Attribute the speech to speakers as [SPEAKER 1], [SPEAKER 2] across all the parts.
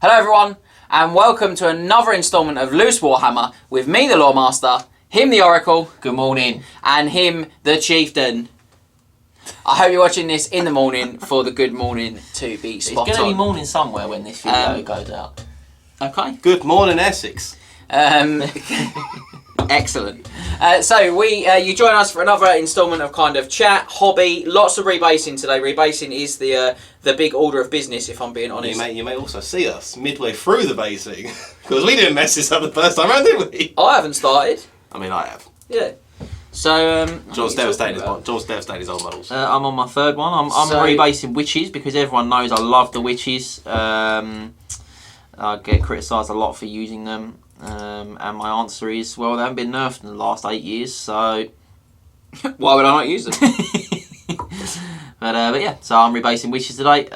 [SPEAKER 1] Hello everyone, and welcome to another instalment of Loose Warhammer with me, the Loremaster, him, the Oracle,
[SPEAKER 2] good morning,
[SPEAKER 1] and him, the Chieftain. I hope you're watching this in the morning for the good morning to be spot on.
[SPEAKER 2] It's going to be morning somewhere when this video goes out.
[SPEAKER 1] Okay.
[SPEAKER 3] Good morning, Essex.
[SPEAKER 1] Excellent. So you join us for another instalment of kind of chat, hobby, lots of rebasing today. Rebasing is the big order of business, if I'm being honest.
[SPEAKER 3] You may also see us midway through the basing, because we didn't mess this up the first time around, did we?
[SPEAKER 1] I haven't started.
[SPEAKER 3] I mean, I have.
[SPEAKER 1] Yeah. So
[SPEAKER 3] John's devastated his old models.
[SPEAKER 2] I'm on my third one. I'm rebasing witches because everyone knows I love the witches. I get criticised a lot for using them. And my answer is, well, they haven't been nerfed in the last 8 years, so
[SPEAKER 1] why would I not use them?
[SPEAKER 2] but yeah, so I'm rebasing witches today.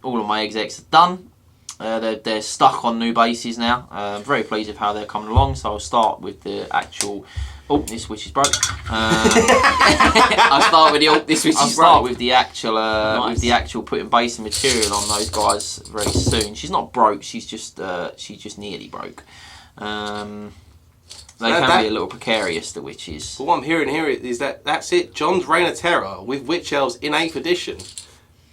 [SPEAKER 2] All of my execs are done. They're stuck on new bases now. I'm very pleased with how they're coming along, so I'll start with the actual... Oh, this witch is broke.
[SPEAKER 1] I'll start with the this witch is broke.
[SPEAKER 2] I'll start with the actual
[SPEAKER 1] nice.
[SPEAKER 2] with the actual putting basing material on those guys very soon. She's not broke. She's just nearly broke. They can be a little precarious, the witches.
[SPEAKER 3] But what I'm hearing here is that's it. John's Reign of Terror with Witch Elves in 8th edition.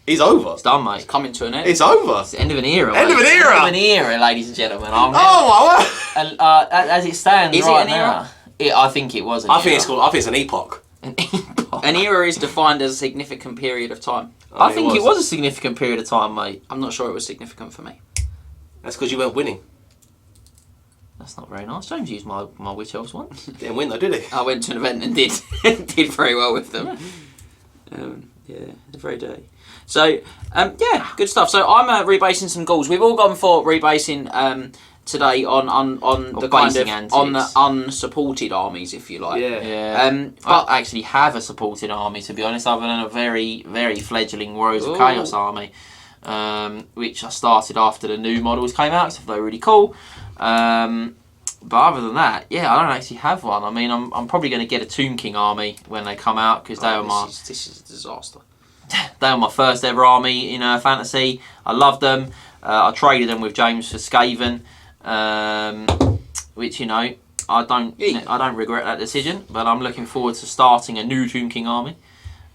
[SPEAKER 3] He's over.
[SPEAKER 2] It's done, mate.
[SPEAKER 1] It's coming to an end.
[SPEAKER 3] It's over.
[SPEAKER 2] It's the end of an era.
[SPEAKER 3] End of an era.
[SPEAKER 2] End of an era, ladies and gentlemen.
[SPEAKER 3] Oh my word!
[SPEAKER 2] And as it stands,
[SPEAKER 1] is
[SPEAKER 2] right
[SPEAKER 1] it an era?
[SPEAKER 2] now, I think it was.
[SPEAKER 3] I think it's an epoch.
[SPEAKER 2] An epoch.
[SPEAKER 1] An era is defined as a significant period of time.
[SPEAKER 2] I think it was a significant period of time, mate.
[SPEAKER 1] I'm not sure it was significant for me.
[SPEAKER 3] That's because you weren't winning.
[SPEAKER 2] That's not very nice. James used my witch elves once.
[SPEAKER 3] Didn't win though, did he?
[SPEAKER 1] I went to an event and did very well with them. Yeah, they're very dirty. So, yeah, good stuff. So I'm rebasing some ghouls. We've all gone for rebasing today on the kind of
[SPEAKER 2] antics.
[SPEAKER 1] on the unsupported armies, if you like.
[SPEAKER 3] Yeah.
[SPEAKER 2] But I actually have a supported army, to be honest. I've done a very, very fledgling Warriors of Chaos army, which I started after the new models came out, so they were really cool. But other than that, yeah, I don't actually have one. I mean, I'm probably going to get a Tomb King army when they come out because
[SPEAKER 1] this is a disaster.
[SPEAKER 2] They were my first ever army in fantasy. I loved them. I traded them with James for Skaven, which I don't regret that decision. But I'm looking forward to starting a new Tomb King army.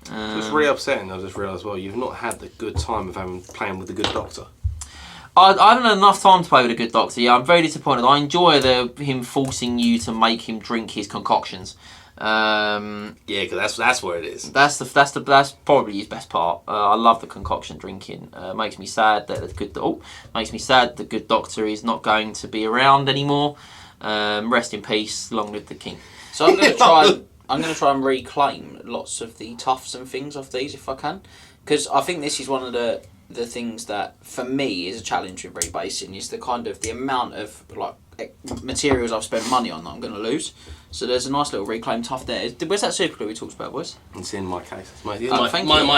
[SPEAKER 3] It's really upsetting. I just realised, well, you've not had the good time of playing with the good doctor.
[SPEAKER 2] I haven't had enough time to play with a good doctor. Yeah, I'm very disappointed. I enjoy him forcing you to make him drink his concoctions.
[SPEAKER 3] Yeah, because that's where it is.
[SPEAKER 2] That's probably his best part. I love the concoction drinking. Makes me sad that the good doctor is not going to be around anymore. Rest in peace. Long live the king.
[SPEAKER 1] So I'm going to try. I'm going to try and reclaim lots of the tufts and things off these if I can, because I think this is one of the things that for me is a challenge with rebasing, is the kind of the amount of materials I've spent money on that I'm going to lose. So there's a nice little reclaim tuft there. Where's that super glue we talked about, boys?
[SPEAKER 3] It's in my case. It's my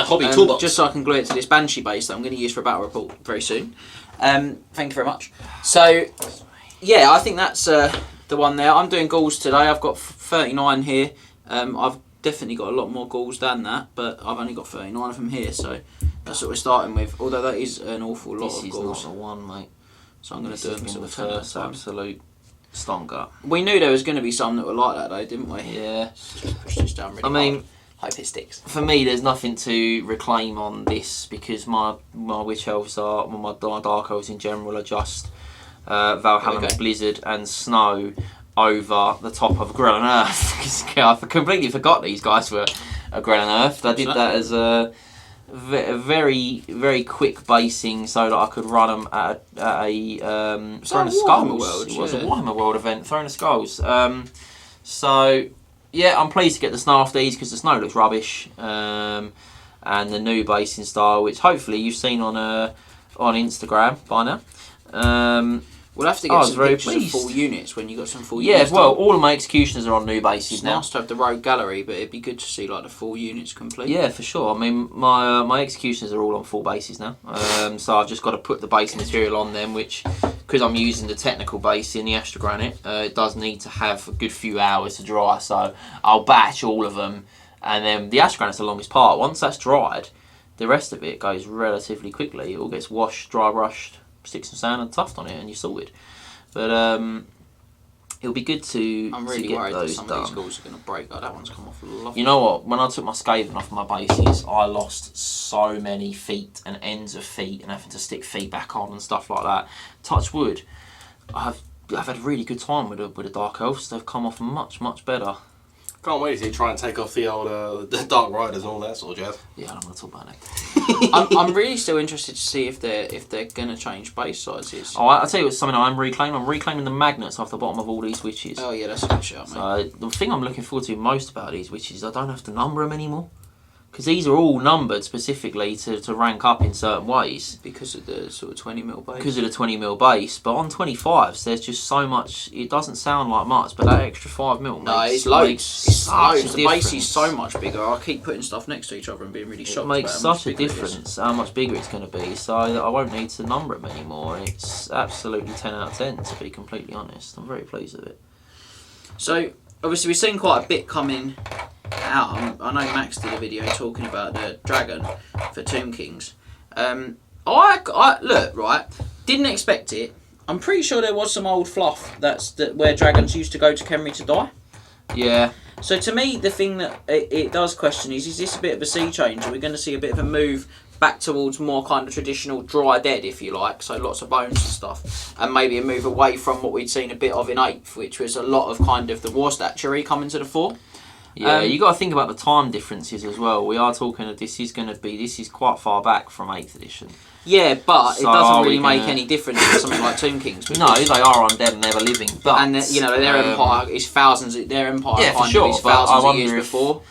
[SPEAKER 1] hobby toolbox. Just so I can glue it to this Banshee base that I'm going to use for a battle report very soon. Thank you very much. So yeah, I think that's the one there. I'm doing ghouls today. I've got 39 here. I've definitely got a lot more ghouls than that, but I've only got 39 of them here, so that's what we're starting with. Although that is an awful lot of ghouls.
[SPEAKER 2] This is not the one, mate.
[SPEAKER 1] So I'm going to do them sort of
[SPEAKER 2] first absolute stonker.
[SPEAKER 1] We knew there was going to be some that were like that, though, didn't we?
[SPEAKER 2] Yeah.
[SPEAKER 1] Just push this down really hard. Hope it sticks.
[SPEAKER 2] For me, there's nothing to reclaim on this because my witch elves my dark elves in general are just Valhalla, Blizzard, and Snow over the top of Grell and Earth. I completely forgot these guys were a Grell and Earth. I did that as a very, very quick basing so that I could run them at a Throne of Skulls. It was a Warhammer World event, Throne of Skulls. So yeah, I'm pleased to get the snow off these because the snow looks rubbish. And the new basing style, which hopefully you've seen on Instagram by now.
[SPEAKER 1] We'll have to get some pictures of full units when you got some full units.
[SPEAKER 2] Yeah, well, all of my executioners are on new bases now.
[SPEAKER 1] It's nice to have the rogue gallery, but it'd be good to see the full units complete.
[SPEAKER 2] Yeah, for sure. I mean, my executioners are all on full bases now. So I've just got to put the base material on them, which, because I'm using the technical base in the Astra Granite, it does need to have a good few hours to dry. So I'll batch all of them, and then the Astra Granite's the longest part. Once that's dried, the rest of it goes relatively quickly. It all gets washed, dry brushed, stick some sand and tuft on it, and you're sorted. But it'll be good to
[SPEAKER 1] I'm really
[SPEAKER 2] get
[SPEAKER 1] worried that
[SPEAKER 2] those
[SPEAKER 1] some
[SPEAKER 2] done.
[SPEAKER 1] of these gauls are going to break. Oh, that one's come off lovely.
[SPEAKER 2] You know what? When I took my scathing off my bases, I lost so many feet and ends of feet, and having to stick feet back on and stuff like that. Touch wood, I've had a really good time with the Dark Elves. They've come off much better.
[SPEAKER 3] Can't wait to see try and take off the old the Dark Riders and all that sort of jazz.
[SPEAKER 2] Yeah, I don't want to talk about that.
[SPEAKER 1] I'm really still interested to see if they're going to change base sizes.
[SPEAKER 2] Oh, I'll tell you what's something I'm reclaiming. I'm reclaiming the magnets off the bottom of all these witches.
[SPEAKER 1] Oh yeah, that's a good shot, mate.
[SPEAKER 2] So the thing I'm looking forward to most about these witches is I don't have to number them anymore. Because these are all numbered specifically to rank up in certain ways.
[SPEAKER 1] Because of the sort of 20mm base.
[SPEAKER 2] Because of the 20mm base. But on 25s, there's just so much. It doesn't sound like much, but that extra 5mm
[SPEAKER 1] It's loads. It's loads. The base
[SPEAKER 2] difference.
[SPEAKER 1] is so much bigger. I keep putting stuff next to each other and being really shocked.
[SPEAKER 2] It makes
[SPEAKER 1] about how much
[SPEAKER 2] such a
[SPEAKER 1] bigger it is.
[SPEAKER 2] difference how much bigger it's going to be. So that I won't need to number them anymore. It's absolutely 10 out of 10, to be completely honest. I'm very pleased with it.
[SPEAKER 1] So obviously we've seen quite a bit coming out. I know Max did a video talking about the dragon for Tomb Kings. I look, right, didn't expect it. I'm pretty sure there was some old fluff where dragons used to go to Khemri to die.
[SPEAKER 2] Yeah.
[SPEAKER 1] So to me, the thing that it does question is this a bit of a sea change? Are we going to see a bit of a move back towards more kind of traditional dry dead, if you like, so lots of bones and stuff, and maybe a move away from what we'd seen a bit of in 8th, which was a lot of kind of the war statuary coming to the fore?
[SPEAKER 2] Yeah, you got to think about the time differences as well. We are talking that this is quite far back from 8th edition.
[SPEAKER 1] Yeah, but
[SPEAKER 2] So
[SPEAKER 1] it doesn't
[SPEAKER 2] are
[SPEAKER 1] really
[SPEAKER 2] we
[SPEAKER 1] make
[SPEAKER 2] gonna-
[SPEAKER 1] any difference to something like Tomb Kings.
[SPEAKER 2] No, they are undead and never living. But
[SPEAKER 1] And their empire is thousands. Their empire
[SPEAKER 2] Yeah, for
[SPEAKER 1] kind
[SPEAKER 2] sure,
[SPEAKER 1] of is
[SPEAKER 2] but I
[SPEAKER 1] thousands of
[SPEAKER 2] wonder
[SPEAKER 1] years
[SPEAKER 2] if
[SPEAKER 1] before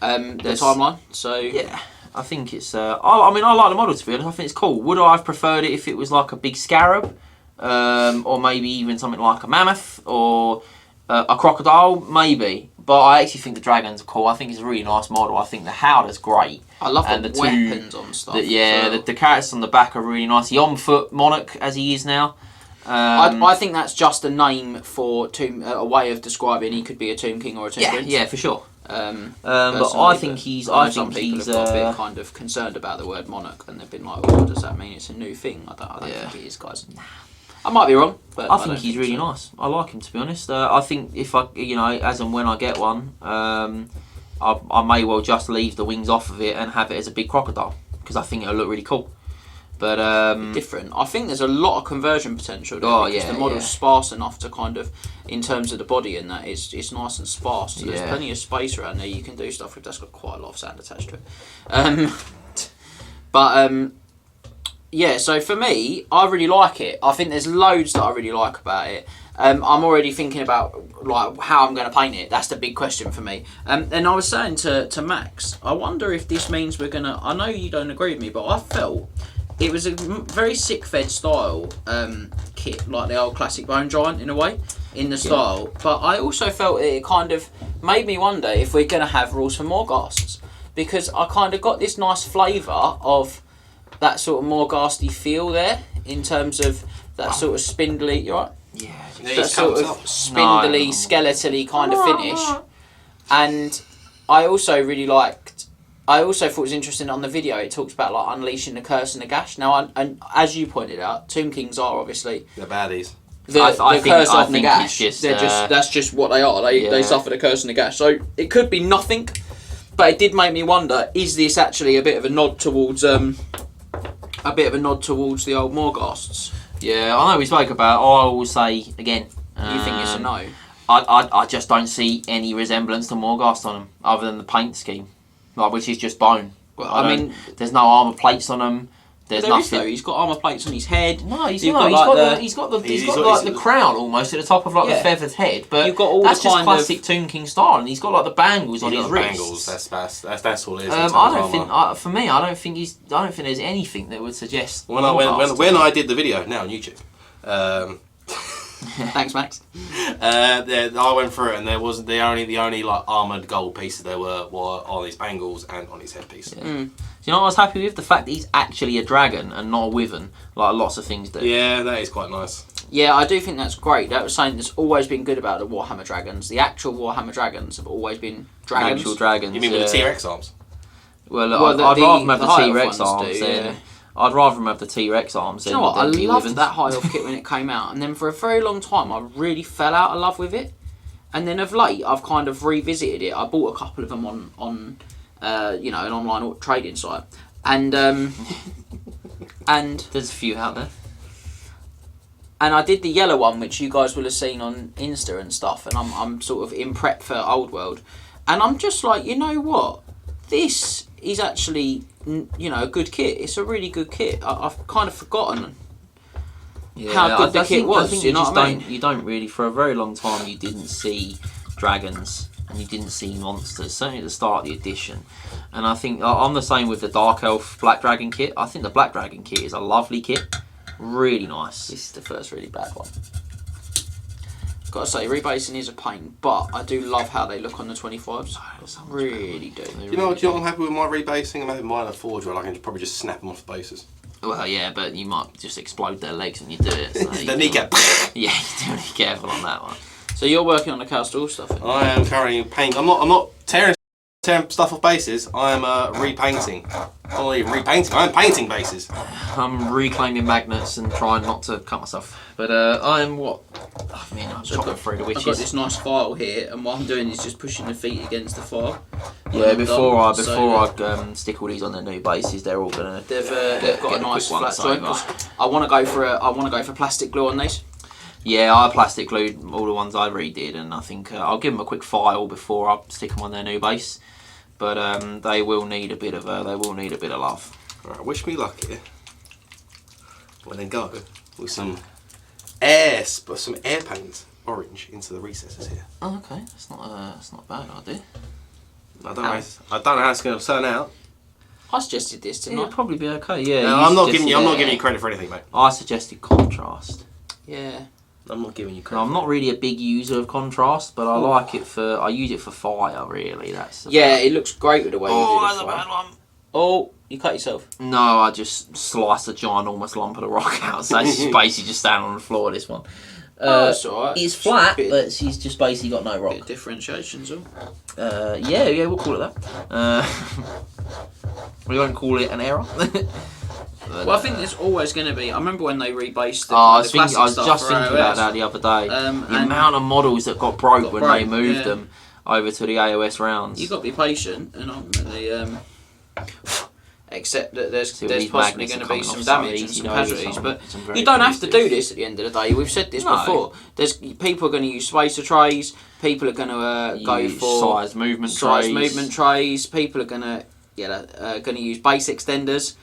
[SPEAKER 1] the
[SPEAKER 2] there's-
[SPEAKER 1] timeline. So
[SPEAKER 2] yeah, I think it's. I mean, I like the model, to be honest. I think it's cool. Would I have preferred it if it was like a big scarab, or maybe even something like a mammoth or a crocodile? Maybe. But I actually think the dragons are cool. I think it's a really nice model. I think the Howler's great.
[SPEAKER 1] I love
[SPEAKER 2] And
[SPEAKER 1] the
[SPEAKER 2] the
[SPEAKER 1] weapons on stuff.
[SPEAKER 2] The characters on the back are really nice. The on-foot monarch, as he is now.
[SPEAKER 1] I think that's just a name for a way of describing he could be a Tomb King or a Tomb Prince.
[SPEAKER 2] Yeah, for sure.
[SPEAKER 1] But
[SPEAKER 2] I think he's. I
[SPEAKER 1] some
[SPEAKER 2] think
[SPEAKER 1] people
[SPEAKER 2] he's.
[SPEAKER 1] have got a bit kind of concerned about the word monarch, and they've been like, "Oh, does that mean it's a new thing?" I don't think it is, guys. I might be wrong, but
[SPEAKER 2] I think he's really nice. I like him, to be honest. I think if I, as and when I get one, I may well just leave the wings off of it and have it as a big crocodile because I think it'll look really cool. But
[SPEAKER 1] different. I think there's a lot of conversion potential there.
[SPEAKER 2] Oh,
[SPEAKER 1] because
[SPEAKER 2] yeah,
[SPEAKER 1] the model's
[SPEAKER 2] yeah.
[SPEAKER 1] sparse enough to kind of, in terms of the body and that, it's nice and sparse. So there's
[SPEAKER 2] Yeah.
[SPEAKER 1] plenty of space around there. You can do stuff with. That's got quite a lot of sand attached to it. Yeah. So for me, I really like it. I think there's loads that I really like about it. I'm already thinking about like how I'm going to paint it. That's the big question for me. And I was saying to Max, I wonder if this means we're gonna. I know you don't agree with me, but I felt it was a very sick fed style kit, like the old classic Bone Giant in a way, in the style. But I also felt it kind of made me wonder if we're going to have rules for Morghasts, because I kind of got this nice flavour of that sort of Morghasty feel there in terms of that sort of spindly. You right?
[SPEAKER 2] yeah,
[SPEAKER 1] That sort of spindly, skeletally kind of finish. And I also really liked. I also thought it was interesting on the video. It talks about like unleashing the curse and the gash. Now, and as you pointed out, Tomb Kings are obviously
[SPEAKER 3] The baddies.
[SPEAKER 1] the curse of the gash.
[SPEAKER 2] It's just,
[SPEAKER 1] They're that's just what they are. They suffer the curse and the gash. So it could be nothing, but it did make me wonder: is this actually a bit of a nod towards the old Morghasts?
[SPEAKER 2] Yeah, I know we spoke about. I will say again.
[SPEAKER 1] You think it's a no?
[SPEAKER 2] I just don't see any resemblance to Morghast on them, other than the paint scheme, like which is just bone.
[SPEAKER 1] Well,
[SPEAKER 2] I mean, there's no armor plates on them. There's
[SPEAKER 1] There is,
[SPEAKER 2] nothing.
[SPEAKER 1] though. He's got armor plates on his head.
[SPEAKER 2] No, he's
[SPEAKER 1] You've
[SPEAKER 2] not.
[SPEAKER 1] got,
[SPEAKER 2] He's
[SPEAKER 1] like,
[SPEAKER 2] got the crown almost at the top of like
[SPEAKER 1] Yeah.
[SPEAKER 2] the feathered head. But
[SPEAKER 1] You've got all
[SPEAKER 2] that's
[SPEAKER 1] the
[SPEAKER 2] just
[SPEAKER 1] kind
[SPEAKER 2] classic
[SPEAKER 1] of-
[SPEAKER 2] Tomb King style, and he's got like the bangles on his wrists.
[SPEAKER 3] Bangles. That's all it is.
[SPEAKER 2] I don't think. For me, I don't think there's anything that would suggest.
[SPEAKER 3] When I did the video now on YouTube,
[SPEAKER 1] Thanks, Max.
[SPEAKER 3] I went through it, and there wasn't the only like armored gold pieces there were on his bangles and on his headpiece.
[SPEAKER 2] Yeah. Do you know what I was happy with? The fact that he's actually a dragon and not a wyvern, like lots of things do.
[SPEAKER 3] Yeah, that is quite nice.
[SPEAKER 1] Yeah, I do think that's great. That was something that's always been good about the Warhammer dragons. The actual Warhammer dragons have always been dragons.
[SPEAKER 2] Actual dragons.
[SPEAKER 3] You mean with the T-Rex arms?
[SPEAKER 2] Well,
[SPEAKER 1] Well,
[SPEAKER 2] I'd rather have
[SPEAKER 1] the
[SPEAKER 2] the
[SPEAKER 1] higher
[SPEAKER 2] T-Rex
[SPEAKER 1] ones
[SPEAKER 2] arms
[SPEAKER 1] do,
[SPEAKER 2] then. I'd rather him have the T-Rex arms.
[SPEAKER 1] Do you know what? I loved that High Elf kit when it came out, and then for a very long time I really fell out of love with it. And then of late I've kind of revisited it. I bought a couple of them on an online trading site, and and
[SPEAKER 2] there's a few out there.
[SPEAKER 1] And I did the yellow one, which you guys will have seen on Insta and stuff, and I'm sort of in prep for Old World, and I'm just like, you know what, this is actually a good kit. It's a really good kit. I've kind of forgotten how good the kit was. You know what I mean?
[SPEAKER 2] You don't really, for a very long time, you didn't see dragons and you didn't see monsters. Certainly at the start of the edition, and I think I'm the same with the Dark Elf Black Dragon kit. I think the Black Dragon kit is a lovely kit. Really nice.
[SPEAKER 1] This is the first really bad one. Gotta say, rebasing is a pain, but I do love how they look on the 25s. Really do.
[SPEAKER 3] You know what? I'm happy with my rebasing. I'm happy with mine at Forge where I can probably just snap them off the bases.
[SPEAKER 2] Well, yeah, but you might just explode their legs when you do it. So
[SPEAKER 3] the kneecap.
[SPEAKER 2] Yeah, you do be careful on that one.
[SPEAKER 1] So you're working on the Castle stuff?
[SPEAKER 3] I am currently painting. I'm not tearing stuff off bases. I am repainting. I'm not even repainting. I am painting bases.
[SPEAKER 2] I'm reclaiming magnets and trying not to cut myself. But I'm I'm chopping through the witches.
[SPEAKER 1] I've got this nice file here, and what I'm doing is just pushing the feet against the file.
[SPEAKER 2] Yeah, before I stick all these on their new bases, they're all gonna.
[SPEAKER 1] They've got a nice flat joint. I want to go for plastic glue on these.
[SPEAKER 2] Yeah, I plastic glued all the ones I redid, and I think I'll give them a quick file before I stick them on their new base. But they will need a bit of love.
[SPEAKER 3] Alright, wish me luck here. When they go with some air paint orange into the recesses here.
[SPEAKER 2] Oh, okay, that's not a bad idea.
[SPEAKER 3] I don't know how it's going to turn out.
[SPEAKER 1] I suggested this tonight.
[SPEAKER 2] It'll probably be okay. Yeah.
[SPEAKER 3] No, I'm not giving you credit for anything, mate.
[SPEAKER 2] I suggested contrast.
[SPEAKER 1] Yeah.
[SPEAKER 3] I'm not giving you credit.
[SPEAKER 2] I'm not really a big user of contrast, but I use it for fire. Really,
[SPEAKER 1] it looks great with the way you do the
[SPEAKER 2] that's a bad one.
[SPEAKER 1] Oh, you cut yourself.
[SPEAKER 2] No, I just sliced a ginormous lump of the rock out, so it's basically just standing on the floor. This one.
[SPEAKER 1] That's alright.
[SPEAKER 2] It's flat, but she's just basically got no rock.
[SPEAKER 1] Bit of differentiations, all.
[SPEAKER 2] Yeah, we'll call it that. We won't call it an error.
[SPEAKER 1] Well, I think there's always going to be. I remember when they rebased the
[SPEAKER 2] I was
[SPEAKER 1] classic stuff
[SPEAKER 2] just
[SPEAKER 1] for
[SPEAKER 2] thinking
[SPEAKER 1] AOS.
[SPEAKER 2] about that the other day. The amount of models that got broke when they moved them over to the AOS rounds.
[SPEAKER 1] You've got to be patient and ultimately accept that there's possibly going to be some damage and some casualties. But you don't have to do this at the end of the day. We've said this before. There's people are going to use spacer trays. People are going to go for
[SPEAKER 2] size movement
[SPEAKER 1] trays. People are going to use base extenders.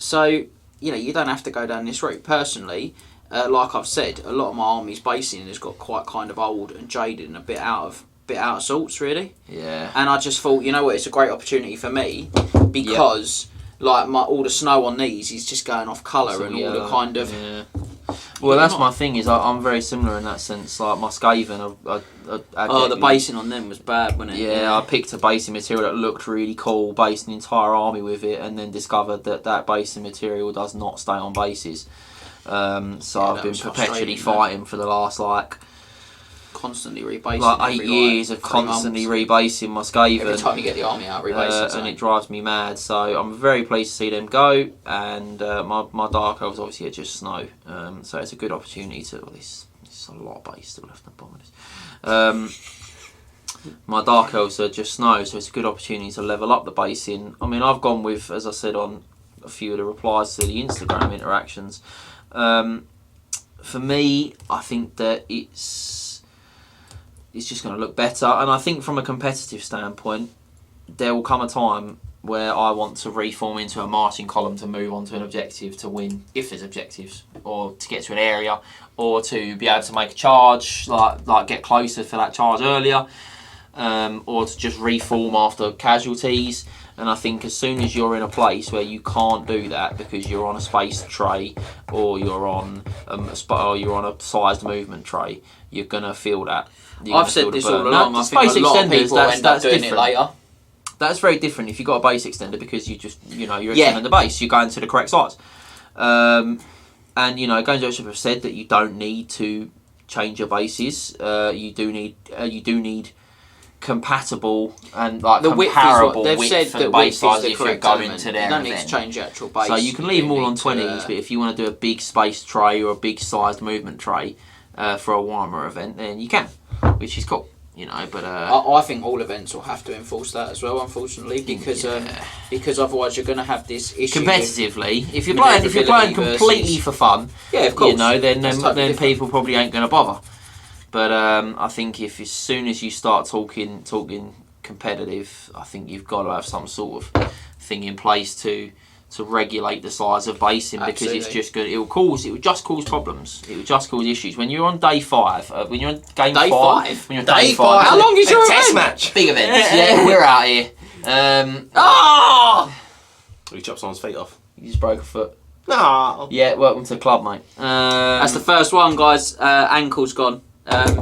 [SPEAKER 1] So, you don't have to go down this route. Personally, like I've said, a lot of my army's basing has got quite kind of old and jaded and a bit out of sorts, really.
[SPEAKER 2] Yeah.
[SPEAKER 1] And I just thought, you know what, it's a great opportunity for me because, all the snow on these is just going off colour and all the kind of...
[SPEAKER 2] Yeah. Well, that's my thing, is I'm very similar in that sense. Like, my Skaven...
[SPEAKER 1] the basing on them was bad, wasn't it?
[SPEAKER 2] Yeah, I picked a basing material that looked really cool, based an entire army with it, and then discovered that basing material does not stay on bases. So I've been perpetually fighting for the last,
[SPEAKER 1] constantly rebasing.
[SPEAKER 2] 8 years of constantly rebasing my Skaven.
[SPEAKER 1] Every time you get the army out, rebasing.
[SPEAKER 2] And it drives me mad. So I'm very pleased to see them go. And my Dark Elves obviously are just snow. So it's a good opportunity to... Well, this is a lot of base still left on the bottom of this. My Dark Elves are just snow, so it's a good opportunity to level up the basing. I mean, I've gone with, as I said on a few of the replies to the Instagram interactions, for me, I think that it's just going to look better. And I think from a competitive standpoint, there will come a time where I want to reform into a marching column to move on to an objective to win, if there's objectives, or to get to an area, or to be able to make a charge, like get closer for that charge earlier, or to just reform after casualties. And I think as soon as you're in a place where you can't do that because you're on a space tray or you're on a sized movement tray, you're gonna feel that.
[SPEAKER 1] I've said this all along. I think a lot of people end up doing it later.
[SPEAKER 2] That's very different if you've got a base extender because you're extending the base. You're going to the correct size. And Games have said that you don't need to change your bases. You do need compatible and like
[SPEAKER 1] The width is
[SPEAKER 2] comparable
[SPEAKER 1] what they've
[SPEAKER 2] width
[SPEAKER 1] said.
[SPEAKER 2] and
[SPEAKER 1] That
[SPEAKER 2] base
[SPEAKER 1] width is
[SPEAKER 2] size
[SPEAKER 1] the
[SPEAKER 2] if you're
[SPEAKER 1] correct
[SPEAKER 2] going
[SPEAKER 1] element.
[SPEAKER 2] to their
[SPEAKER 1] You don't need
[SPEAKER 2] event.
[SPEAKER 1] to change the actual base.
[SPEAKER 2] So you can leave them all on
[SPEAKER 1] need to,
[SPEAKER 2] 20s, but if you want to do a big space tray or a big sized movement tray for a Warhammer event, then you can, which is cool. You know, but
[SPEAKER 1] I think all events will have to enforce that as well, unfortunately, because otherwise you're going to have this issue.
[SPEAKER 2] Competitively, if you're playing completely for fun,
[SPEAKER 1] yeah, of course,
[SPEAKER 2] you know, then
[SPEAKER 1] totally
[SPEAKER 2] people probably ain't going to bother. But I think if as soon as you start talking competitive, I think you've got to have some sort of thing in place to regulate the size of basing, because
[SPEAKER 1] Absolutely.
[SPEAKER 2] it's just good. It will just cause problems. It will just cause issues when you're on day 5. When you're on game
[SPEAKER 1] Day
[SPEAKER 2] 5. When you're on
[SPEAKER 3] Day
[SPEAKER 2] day
[SPEAKER 3] 5.
[SPEAKER 2] 5.
[SPEAKER 1] How long is your
[SPEAKER 3] test
[SPEAKER 1] event?
[SPEAKER 3] match?
[SPEAKER 2] Big events. Yeah, we're out here.
[SPEAKER 3] We chop someone's feet off.
[SPEAKER 2] You just broke a foot.
[SPEAKER 3] No.
[SPEAKER 2] Yeah, welcome to the club, mate.
[SPEAKER 1] That's the first one, guys. Ankle's gone.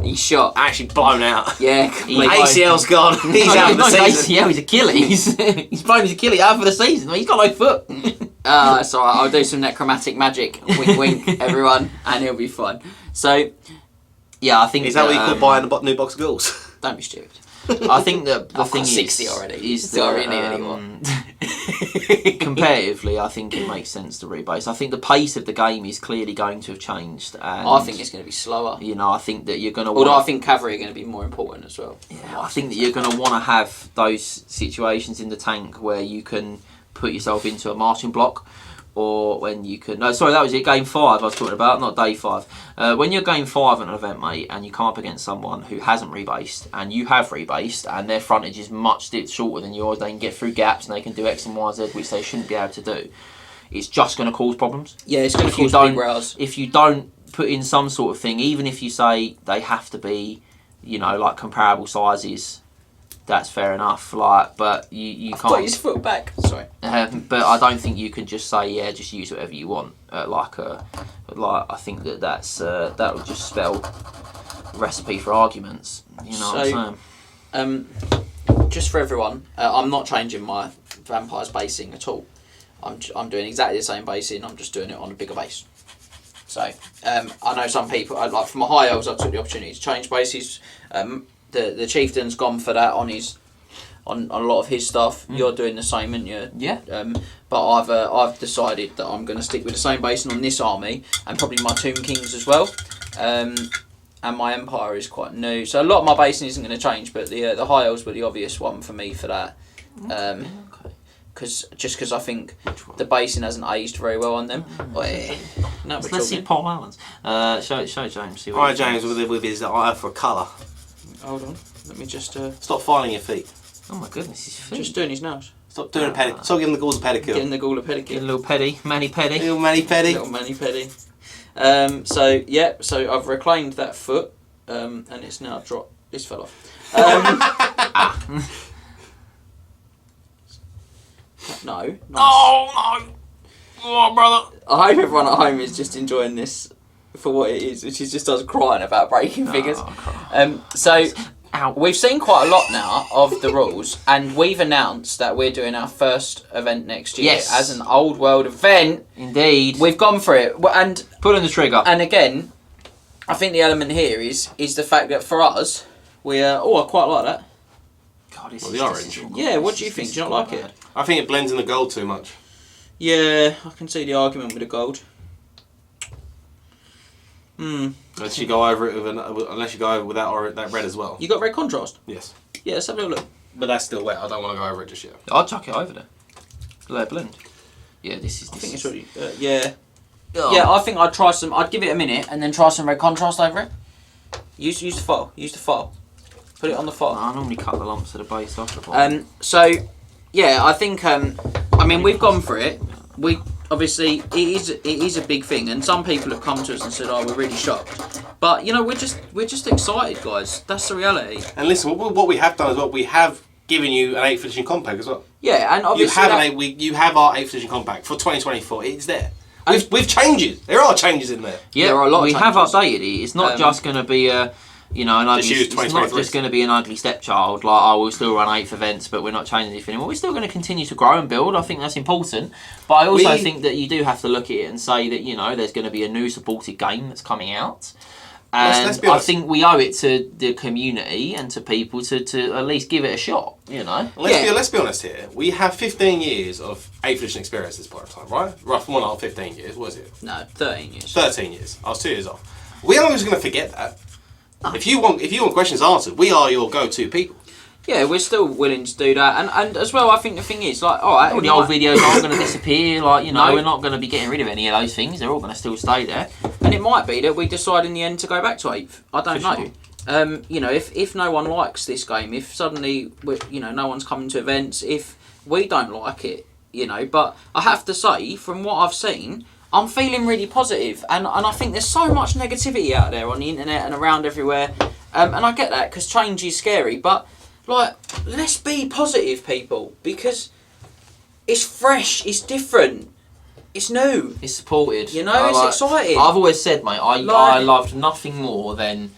[SPEAKER 1] He's shot.
[SPEAKER 3] Actually blown out.
[SPEAKER 1] Yeah,
[SPEAKER 3] ACL's gone. He's out of the season.
[SPEAKER 2] ACL, he's Achilles. He's blown his Achilles out for the season. He's got no foot.
[SPEAKER 1] It's alright. I'll do some necromantic magic. Wink, wink, everyone, and it'll be fun. So,
[SPEAKER 2] Yeah, I think
[SPEAKER 3] Is that what you call buying a new box of ghouls?
[SPEAKER 1] don't be stupid.
[SPEAKER 2] I think that the
[SPEAKER 1] I've
[SPEAKER 2] thing
[SPEAKER 1] got 60
[SPEAKER 2] is,
[SPEAKER 1] already.
[SPEAKER 2] is
[SPEAKER 1] Do I
[SPEAKER 2] that,
[SPEAKER 1] really need any more?
[SPEAKER 2] competitively, I think it makes sense to rebase. I think the pace of the game is clearly going to have changed. And,
[SPEAKER 1] I think it's going to be slower.
[SPEAKER 2] You know, I think that you're going to.
[SPEAKER 1] Although I think cavalry are going to be more important as well.
[SPEAKER 2] Yeah, I think that you're going to want to have those situations in the tank where you can put yourself into a marching block, or when you can... No, sorry, that was it, game 5 I was talking about, not day 5. When you're game 5 at an event, mate, and you come up against someone who hasn't rebased, and you have rebased, and their frontage is much shorter than yours, they can get through gaps, and they can do X and Y, Z, which they shouldn't be able to do. It's just going to cause problems.
[SPEAKER 1] Yeah, it's going to cause big rows.
[SPEAKER 2] If you don't put in some sort of thing, even if you say they have to be, you know, like comparable sizes, that's fair enough. Like, but you can't.
[SPEAKER 1] Put his foot back. Sorry.
[SPEAKER 2] But I don't think you can just say, yeah, just use whatever you want. I think that would just spell recipe for arguments. You know what I'm saying?
[SPEAKER 1] Just for everyone, I'm not changing my vampires basing at all. I'm doing exactly the same basing. I'm just doing it on a bigger base. So I know some people, like for my high elves, I took the opportunity to change bases. The chieftain's gone for that on a lot of his stuff. You're doing the same, aren't you?
[SPEAKER 2] Yeah.
[SPEAKER 1] But I've decided that I'm going to stick with the same basing on this army, and probably my Tomb Kings as well. And my Empire is quite new, so a lot of my basing isn't going to change. But the high elves were the obvious one for me for that. Because I think the basing hasn't aged very well on them.
[SPEAKER 2] Let's see Paul Allen's. Show James. See what
[SPEAKER 3] Alright, James, with his eye for colour.
[SPEAKER 1] Hold on, let me just...
[SPEAKER 3] Stop filing your feet.
[SPEAKER 2] Oh my goodness, his feet.
[SPEAKER 1] Just doing his nails.
[SPEAKER 3] Stop doing a pedicure. Stop giving the ghouls a pedicure.
[SPEAKER 1] Getting the ghoul a pedicure.
[SPEAKER 2] Get a little petty, mani petty.
[SPEAKER 3] Little mani petty.
[SPEAKER 1] Little mani petty. So I've reclaimed that foot, and it's now dropped. This fell off. No. Nice.
[SPEAKER 2] Oh no! Oh, brother.
[SPEAKER 1] I hope everyone at home is just enjoying this for what it is, which is just us crying about breaking figures. We've seen quite a lot now of the rules, and we've announced that we're doing our first event next year as an old world event.
[SPEAKER 2] Indeed.
[SPEAKER 1] We've gone for it, and
[SPEAKER 2] pulling the trigger.
[SPEAKER 1] And again, I think the element here is the fact that for us, we are... Oh, I quite like that.
[SPEAKER 2] God, this
[SPEAKER 3] Well,
[SPEAKER 2] is
[SPEAKER 3] the orange.
[SPEAKER 1] Yeah, what do you think? Do you not like it?
[SPEAKER 3] I think it blends in the gold too much.
[SPEAKER 1] Yeah, I can see the argument with the gold.
[SPEAKER 3] Unless you go over it without that red as well.
[SPEAKER 1] You got red contrast?
[SPEAKER 3] Yes.
[SPEAKER 1] Yeah, let's have a look.
[SPEAKER 3] But that's still wet. I don't want to go over it just yet.
[SPEAKER 2] I'll chuck it over there. Let it blend. Yeah, this is...
[SPEAKER 1] I think it's really... yeah.
[SPEAKER 2] Oh.
[SPEAKER 1] Yeah, I think I'd try some... I'd give it a minute and then try some red contrast over it. Use the file. Use the file. Put it on the file.
[SPEAKER 2] I normally cut the lumps of the base off the
[SPEAKER 1] bottom. So, yeah, I think... I mean, we've gone for it. We... Obviously, it is a big thing, and some people have come to us and said, "Oh, we're really shocked." But you know, we're just excited, guys. That's the reality.
[SPEAKER 3] And listen, what we have done as well, we have given you an 8th edition compact as well.
[SPEAKER 1] Yeah, and obviously
[SPEAKER 3] you have our 8th edition compact for 2024. It's there. With changes, there are changes in there.
[SPEAKER 2] Yeah,
[SPEAKER 1] there are a lot.
[SPEAKER 2] We have updated it. It's not just going to be a. You know, an ugly,
[SPEAKER 3] it's
[SPEAKER 2] not just going to be an ugly stepchild, like, I will still run 8th events, but we're not changing anything anymore. We're still going to continue to grow and build. I think that's important. But I also think that you do have to look at it and say that, you know, there's going to be a new supported game that's coming out. And
[SPEAKER 3] let's be
[SPEAKER 2] I
[SPEAKER 3] honest.
[SPEAKER 2] think we owe it to the community and to people to at least give it a shot, you know?
[SPEAKER 3] Let's be honest here. We have 15 years of 8th edition experience at this point of time, right? Roughly 15 years. What is it?
[SPEAKER 1] No, 13 years.
[SPEAKER 3] 13 years. I was 2 years off. We aren't just going to forget that. If you want questions answered, we are your go-to people.
[SPEAKER 1] Yeah, we're still willing to do that, and as well, I think the thing is, like, all right,
[SPEAKER 2] All the old videos aren't going to disappear, like, you know,
[SPEAKER 1] No.
[SPEAKER 2] we're not going to be getting rid of any of those things, they're all going to still stay there.
[SPEAKER 1] and it might be that we decide in the end to go back to 8th. I don't
[SPEAKER 2] For
[SPEAKER 1] know. You know, if no one likes this game, if suddenly no one's coming to events, if we don't like it, you know, but I have to say, from what I've seen, I'm feeling really positive, and I think there's so much negativity out there on the internet and around everywhere, and I get that because change is scary, but like, let's be positive, people, because it's fresh, it's different, it's new.
[SPEAKER 2] It's supported.
[SPEAKER 1] You know, it's exciting.
[SPEAKER 2] I've always said, mate, I loved nothing more than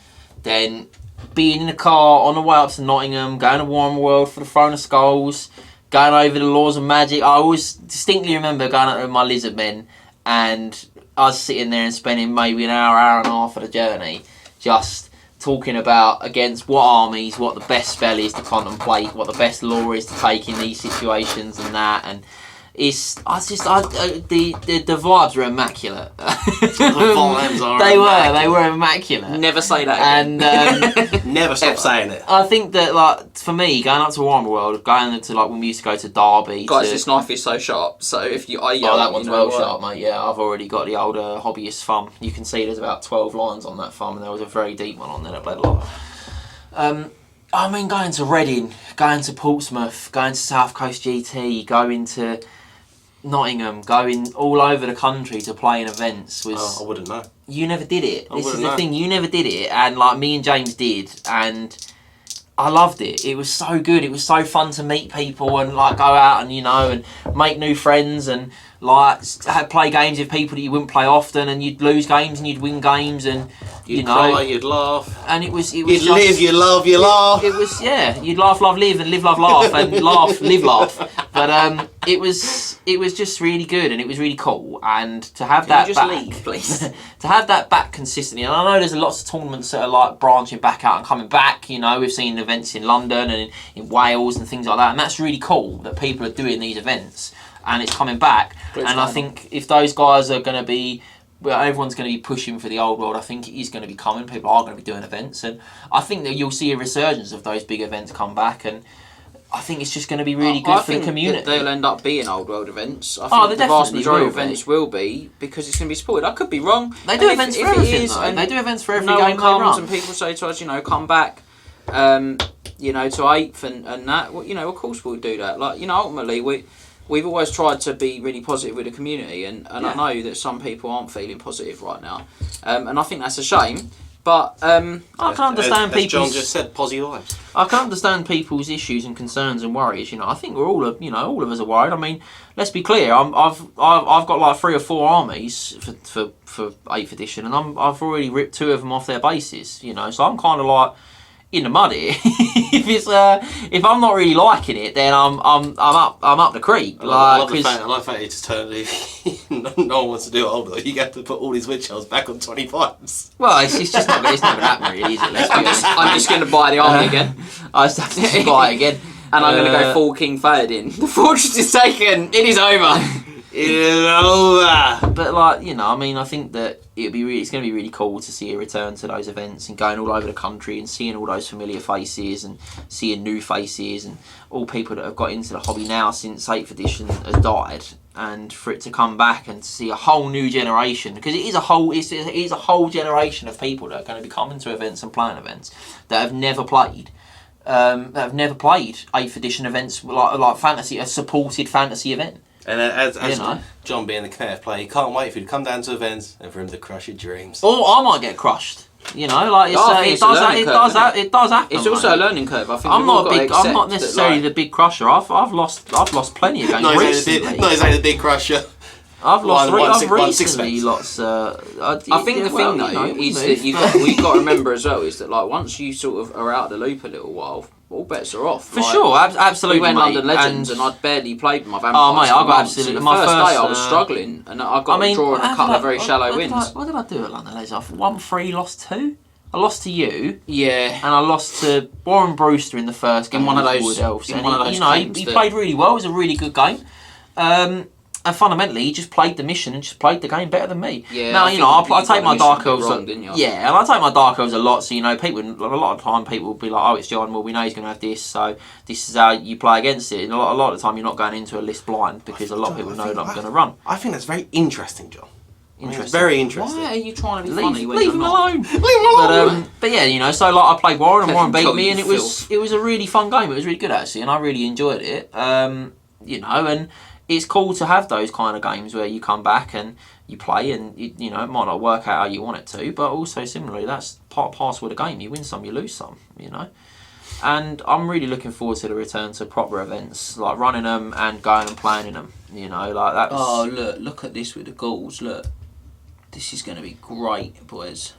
[SPEAKER 2] being in a car on the way up to Nottingham, going to Warhammer World for the Throne of Skulls, going over the laws of magic. I always distinctly remember going up with my lizard men and us sitting there and spending maybe an hour and a half of the journey just talking about against what armies, what the best spell is to contemplate, what the best lore is to take in these situations and that, and the vibes were immaculate. They were immaculate.
[SPEAKER 1] Never say that again.
[SPEAKER 2] And
[SPEAKER 3] Never stop saying it.
[SPEAKER 2] I think that, like, for me, going up to Warhammer World, going to, like, when we used to go to Derby.
[SPEAKER 1] Guys, this knife is so sharp, so if you...
[SPEAKER 2] that one's well sharp, mate. Yeah, I've already got the older hobbyist thumb. You can see there's about 12 lines on that thumb, and there was a very deep one on there that bled a lot. I mean, going to Reading, going to Portsmouth, going to South Coast GT, going to Nottingham, going all over the country to play in events was...
[SPEAKER 3] I wouldn't know.
[SPEAKER 2] You never did it. This is the
[SPEAKER 3] know.
[SPEAKER 2] thing, you never did it, and like me and James did, and I loved it. It was so good. It was so fun to meet people and like go out and, you know, and make new friends and like play games with people that you wouldn't play often, and you'd lose games and you'd win games, and
[SPEAKER 3] You'd cry, you'd laugh.
[SPEAKER 2] and it was
[SPEAKER 3] You'd
[SPEAKER 2] just,
[SPEAKER 3] live, you love, you laugh.
[SPEAKER 2] It was, yeah, you'd laugh, love, live, and live, love, laugh, and laugh, live, laugh. But it was just really good, and it was really cool. And to have
[SPEAKER 1] Can
[SPEAKER 2] that
[SPEAKER 1] you just
[SPEAKER 2] back,
[SPEAKER 1] leave, please?
[SPEAKER 2] to have that back consistently, and I know there's lots of tournaments that are like branching back out and coming back. You know, we've seen events in London and in Wales and things like that, and that's really cool that people are doing these events and it's coming back.
[SPEAKER 1] Great
[SPEAKER 2] and I
[SPEAKER 1] time.
[SPEAKER 2] think if those guys are going to be, well, everyone's going to be pushing for the old world. I think it is going to be coming. People are going to be doing events, and I think that you'll see a resurgence of those big events come back, and I think it's just going to be really good for the community.
[SPEAKER 1] They'll end up being old world events. I
[SPEAKER 2] Oh,
[SPEAKER 1] think
[SPEAKER 2] they
[SPEAKER 1] the vast
[SPEAKER 2] definitely
[SPEAKER 1] majority
[SPEAKER 2] will
[SPEAKER 1] of events will be because it's going to be supported. I could be wrong.
[SPEAKER 2] They
[SPEAKER 1] And
[SPEAKER 2] do
[SPEAKER 1] if-
[SPEAKER 2] events
[SPEAKER 1] if
[SPEAKER 2] for
[SPEAKER 1] it
[SPEAKER 2] everything,
[SPEAKER 1] is,
[SPEAKER 2] though.
[SPEAKER 1] and
[SPEAKER 2] They do events for every
[SPEAKER 1] no
[SPEAKER 2] game
[SPEAKER 1] one
[SPEAKER 2] they
[SPEAKER 1] comes
[SPEAKER 2] run.
[SPEAKER 1] and people say to us, you know, come back, to 8th and that. Well, you know, of course we'll do that. Like, you know, ultimately we've always tried to be really positive with the community, and I know that some people aren't feeling positive right now, and I think that's a shame. But
[SPEAKER 2] I can understand
[SPEAKER 3] as
[SPEAKER 2] people's.
[SPEAKER 3] John just said, positive vibes.
[SPEAKER 2] I can understand people's issues and concerns and worries. You know, I think we're all, all of us are worried. I mean, let's be clear. I've got like 3 or 4 armies for 8th edition, and I've already ripped 2 of them off their bases. You know, so I'm kind of like in the mud here. If I'm not really liking it, then I'm up the creek.
[SPEAKER 3] I love the fact it's totally no one wants to do it older. You have to put all these witch shells back on 25s.
[SPEAKER 2] Well, it's just not. It's not going to happen, really, is it? Let's be honest.
[SPEAKER 1] I'm just going to buy the army again,
[SPEAKER 2] I just have to buy it again,
[SPEAKER 1] and I'm going to go full King Theoden. The fortress is taken. It is over.
[SPEAKER 3] It's over.
[SPEAKER 2] But like, you know, I mean, I think that it's going to be really cool to see a return to those events and going all over the country and seeing all those familiar faces and seeing new faces and all people that have got into the hobby now since 8th edition has died, and for it to come back and to see a whole new generation, because it is a whole generation of people that are going to be coming to events and playing events that have never played. That have never played 8th edition events like fantasy, a supported fantasy event.
[SPEAKER 3] And as
[SPEAKER 2] You know.
[SPEAKER 3] John being the competitive player, he can't wait for you to come down to events and for him to crush your dreams.
[SPEAKER 2] Or I might get crushed. You know, like
[SPEAKER 1] I think
[SPEAKER 2] it does
[SPEAKER 1] isn't
[SPEAKER 2] it does happen.
[SPEAKER 1] It's also a
[SPEAKER 2] mate.
[SPEAKER 1] learning curve. I think
[SPEAKER 2] I'm
[SPEAKER 1] we've all
[SPEAKER 2] not
[SPEAKER 1] got to
[SPEAKER 2] I'm
[SPEAKER 1] accept
[SPEAKER 2] not
[SPEAKER 1] that,
[SPEAKER 2] necessarily
[SPEAKER 1] like,
[SPEAKER 2] the big crusher. I've lost plenty of games
[SPEAKER 3] No,
[SPEAKER 2] recently.
[SPEAKER 3] he's only the big crusher.
[SPEAKER 2] I've lost. I've
[SPEAKER 3] one
[SPEAKER 2] recently
[SPEAKER 3] sixpence.
[SPEAKER 2] lots.
[SPEAKER 1] I think the thing though is that we've got to remember as well is that like once you sort of are out of the loop a little while, all bets are off.
[SPEAKER 2] For sure, absolutely.
[SPEAKER 1] We went
[SPEAKER 2] mate.
[SPEAKER 1] London Legends and I'd barely played my vampires.
[SPEAKER 2] Oh mate, I got
[SPEAKER 1] months.
[SPEAKER 2] absolutely.
[SPEAKER 1] The
[SPEAKER 2] my
[SPEAKER 1] first
[SPEAKER 2] first
[SPEAKER 1] day I was struggling, and I got a draw and a couple of very shallow wins.
[SPEAKER 2] What did I do at London Legends? I won 3, lost 2. I lost to you.
[SPEAKER 1] Yeah.
[SPEAKER 2] And I lost to Warren Brewster in the first game.
[SPEAKER 1] In one of those.
[SPEAKER 2] He played really well. It was a really good game. And fundamentally, he just played the mission and just played the game better than me.
[SPEAKER 1] Yeah.
[SPEAKER 2] Now, I take my Dark Elves.
[SPEAKER 1] Yeah,
[SPEAKER 2] and I take my Dark Elves a lot. So people, a lot of time, people will be like, "Oh, it's John. Well, we know he's going to have this, so this is how you play against it." And a lot of the time, you're not going into a list blind because a lot of people know that I'm going to run.
[SPEAKER 3] I think that's very interesting, John.
[SPEAKER 2] Interesting.
[SPEAKER 3] It's very interesting.
[SPEAKER 1] Why are you trying to be funny when
[SPEAKER 2] leave
[SPEAKER 1] you're
[SPEAKER 2] him
[SPEAKER 1] not?
[SPEAKER 2] alone. Leave him alone. But yeah, so like I played Warren and Warren beat me, and it was a really fun game. It was really good actually, and I really enjoyed it. And it's cool to have those kind of games where you come back and you play, and it might not work out how you want it to, but also similarly, that's part and parcel of the game. You win some, you lose some. And I'm really looking forward to the return to proper events, like running them and going and playing in them. Like that's.
[SPEAKER 1] Oh look at this with the goals. Look. This is going to be great, boys.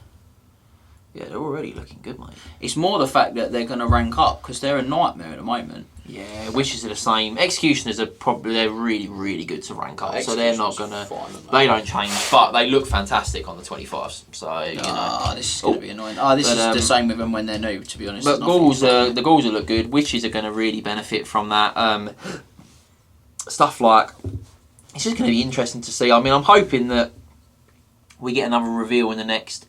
[SPEAKER 2] Yeah, they're already looking good, mate.
[SPEAKER 1] It's more the fact that they're going to rank up because they're a nightmare at the moment.
[SPEAKER 2] Yeah, Witches are the same. Executioners they're really, really good to rank up, so they're not going to. They don't change, but they look fantastic on the 25s. So
[SPEAKER 1] this is going to be annoying. This is the same with them when they're new, to be honest.
[SPEAKER 2] But the Ghouls will look good. Witches are going to really benefit from that. Stuff like it's just going to be interesting to see. I mean, I'm hoping that we get another reveal in the next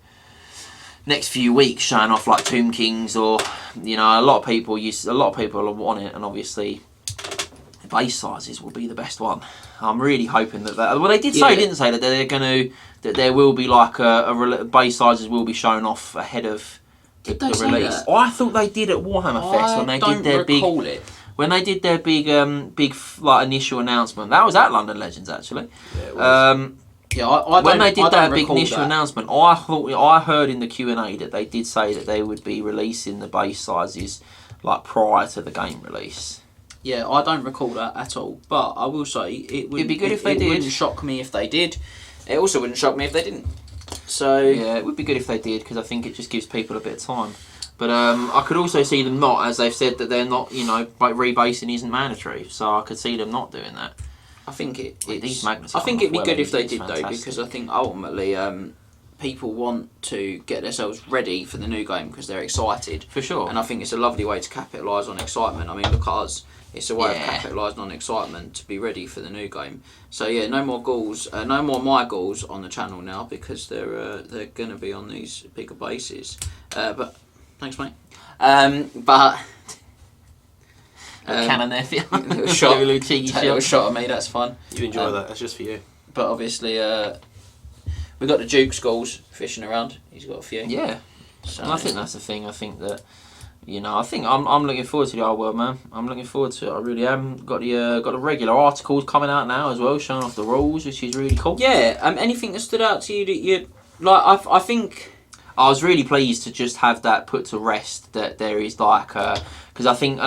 [SPEAKER 2] few weeks, showing off like Tomb Kings, or a lot of people want it, and obviously the base sizes will be the best one. I'm really hoping that. Well, they did say, didn't say that that there will be like base sizes will be shown off ahead of the release. Oh, I thought they did at Warhammer Fest when they did their big. When they did their big like initial announcement. That was at London Legends actually.
[SPEAKER 3] Yeah, it was.
[SPEAKER 2] When they did that big initial announcement, I heard in the Q&A that they did say that they would be releasing the base sizes like prior to the game release.
[SPEAKER 1] Yeah, I don't recall that at all. But I will say it'd
[SPEAKER 2] be good if they did.
[SPEAKER 1] It wouldn't shock me if they did. It also wouldn't shock me if they didn't. So
[SPEAKER 2] yeah, it would be good if they did because I think it just gives people a bit of time. But I could also see them not, as they've said that they're not. Rebasing isn't mandatory, so I could see them not doing that.
[SPEAKER 1] I think
[SPEAKER 2] these magnets.
[SPEAKER 1] I think it'd be good if they did though, because I think ultimately people want to get themselves ready for the new game because they're excited.
[SPEAKER 2] For sure.
[SPEAKER 1] And I think it's a lovely way to capitalise on excitement. I mean, look at us. It's a way of capitalising on excitement to be ready for the new game. So yeah, no more Ghouls, no more my Ghouls on the channel now because they're going to be on these bigger bases. But thanks, mate. But.
[SPEAKER 2] Cannon there for you.
[SPEAKER 1] Little shot.
[SPEAKER 2] Little cheeky shot.
[SPEAKER 1] Little shot at me, that's fun.
[SPEAKER 3] You enjoy that, that's just for you.
[SPEAKER 1] But obviously, we've got the Duke's goals fishing around. He's got a few.
[SPEAKER 2] Yeah.
[SPEAKER 1] So,
[SPEAKER 2] and I think that's the thing. I think that, I think I'm looking forward to the art world, man. I'm looking forward to it. I really am. Got the regular articles coming out now as well, showing off the rules, which is really cool.
[SPEAKER 1] Yeah. Anything that stood out to you that you like? I think.
[SPEAKER 2] I was really pleased to just have that put to rest. That there is like, because I think,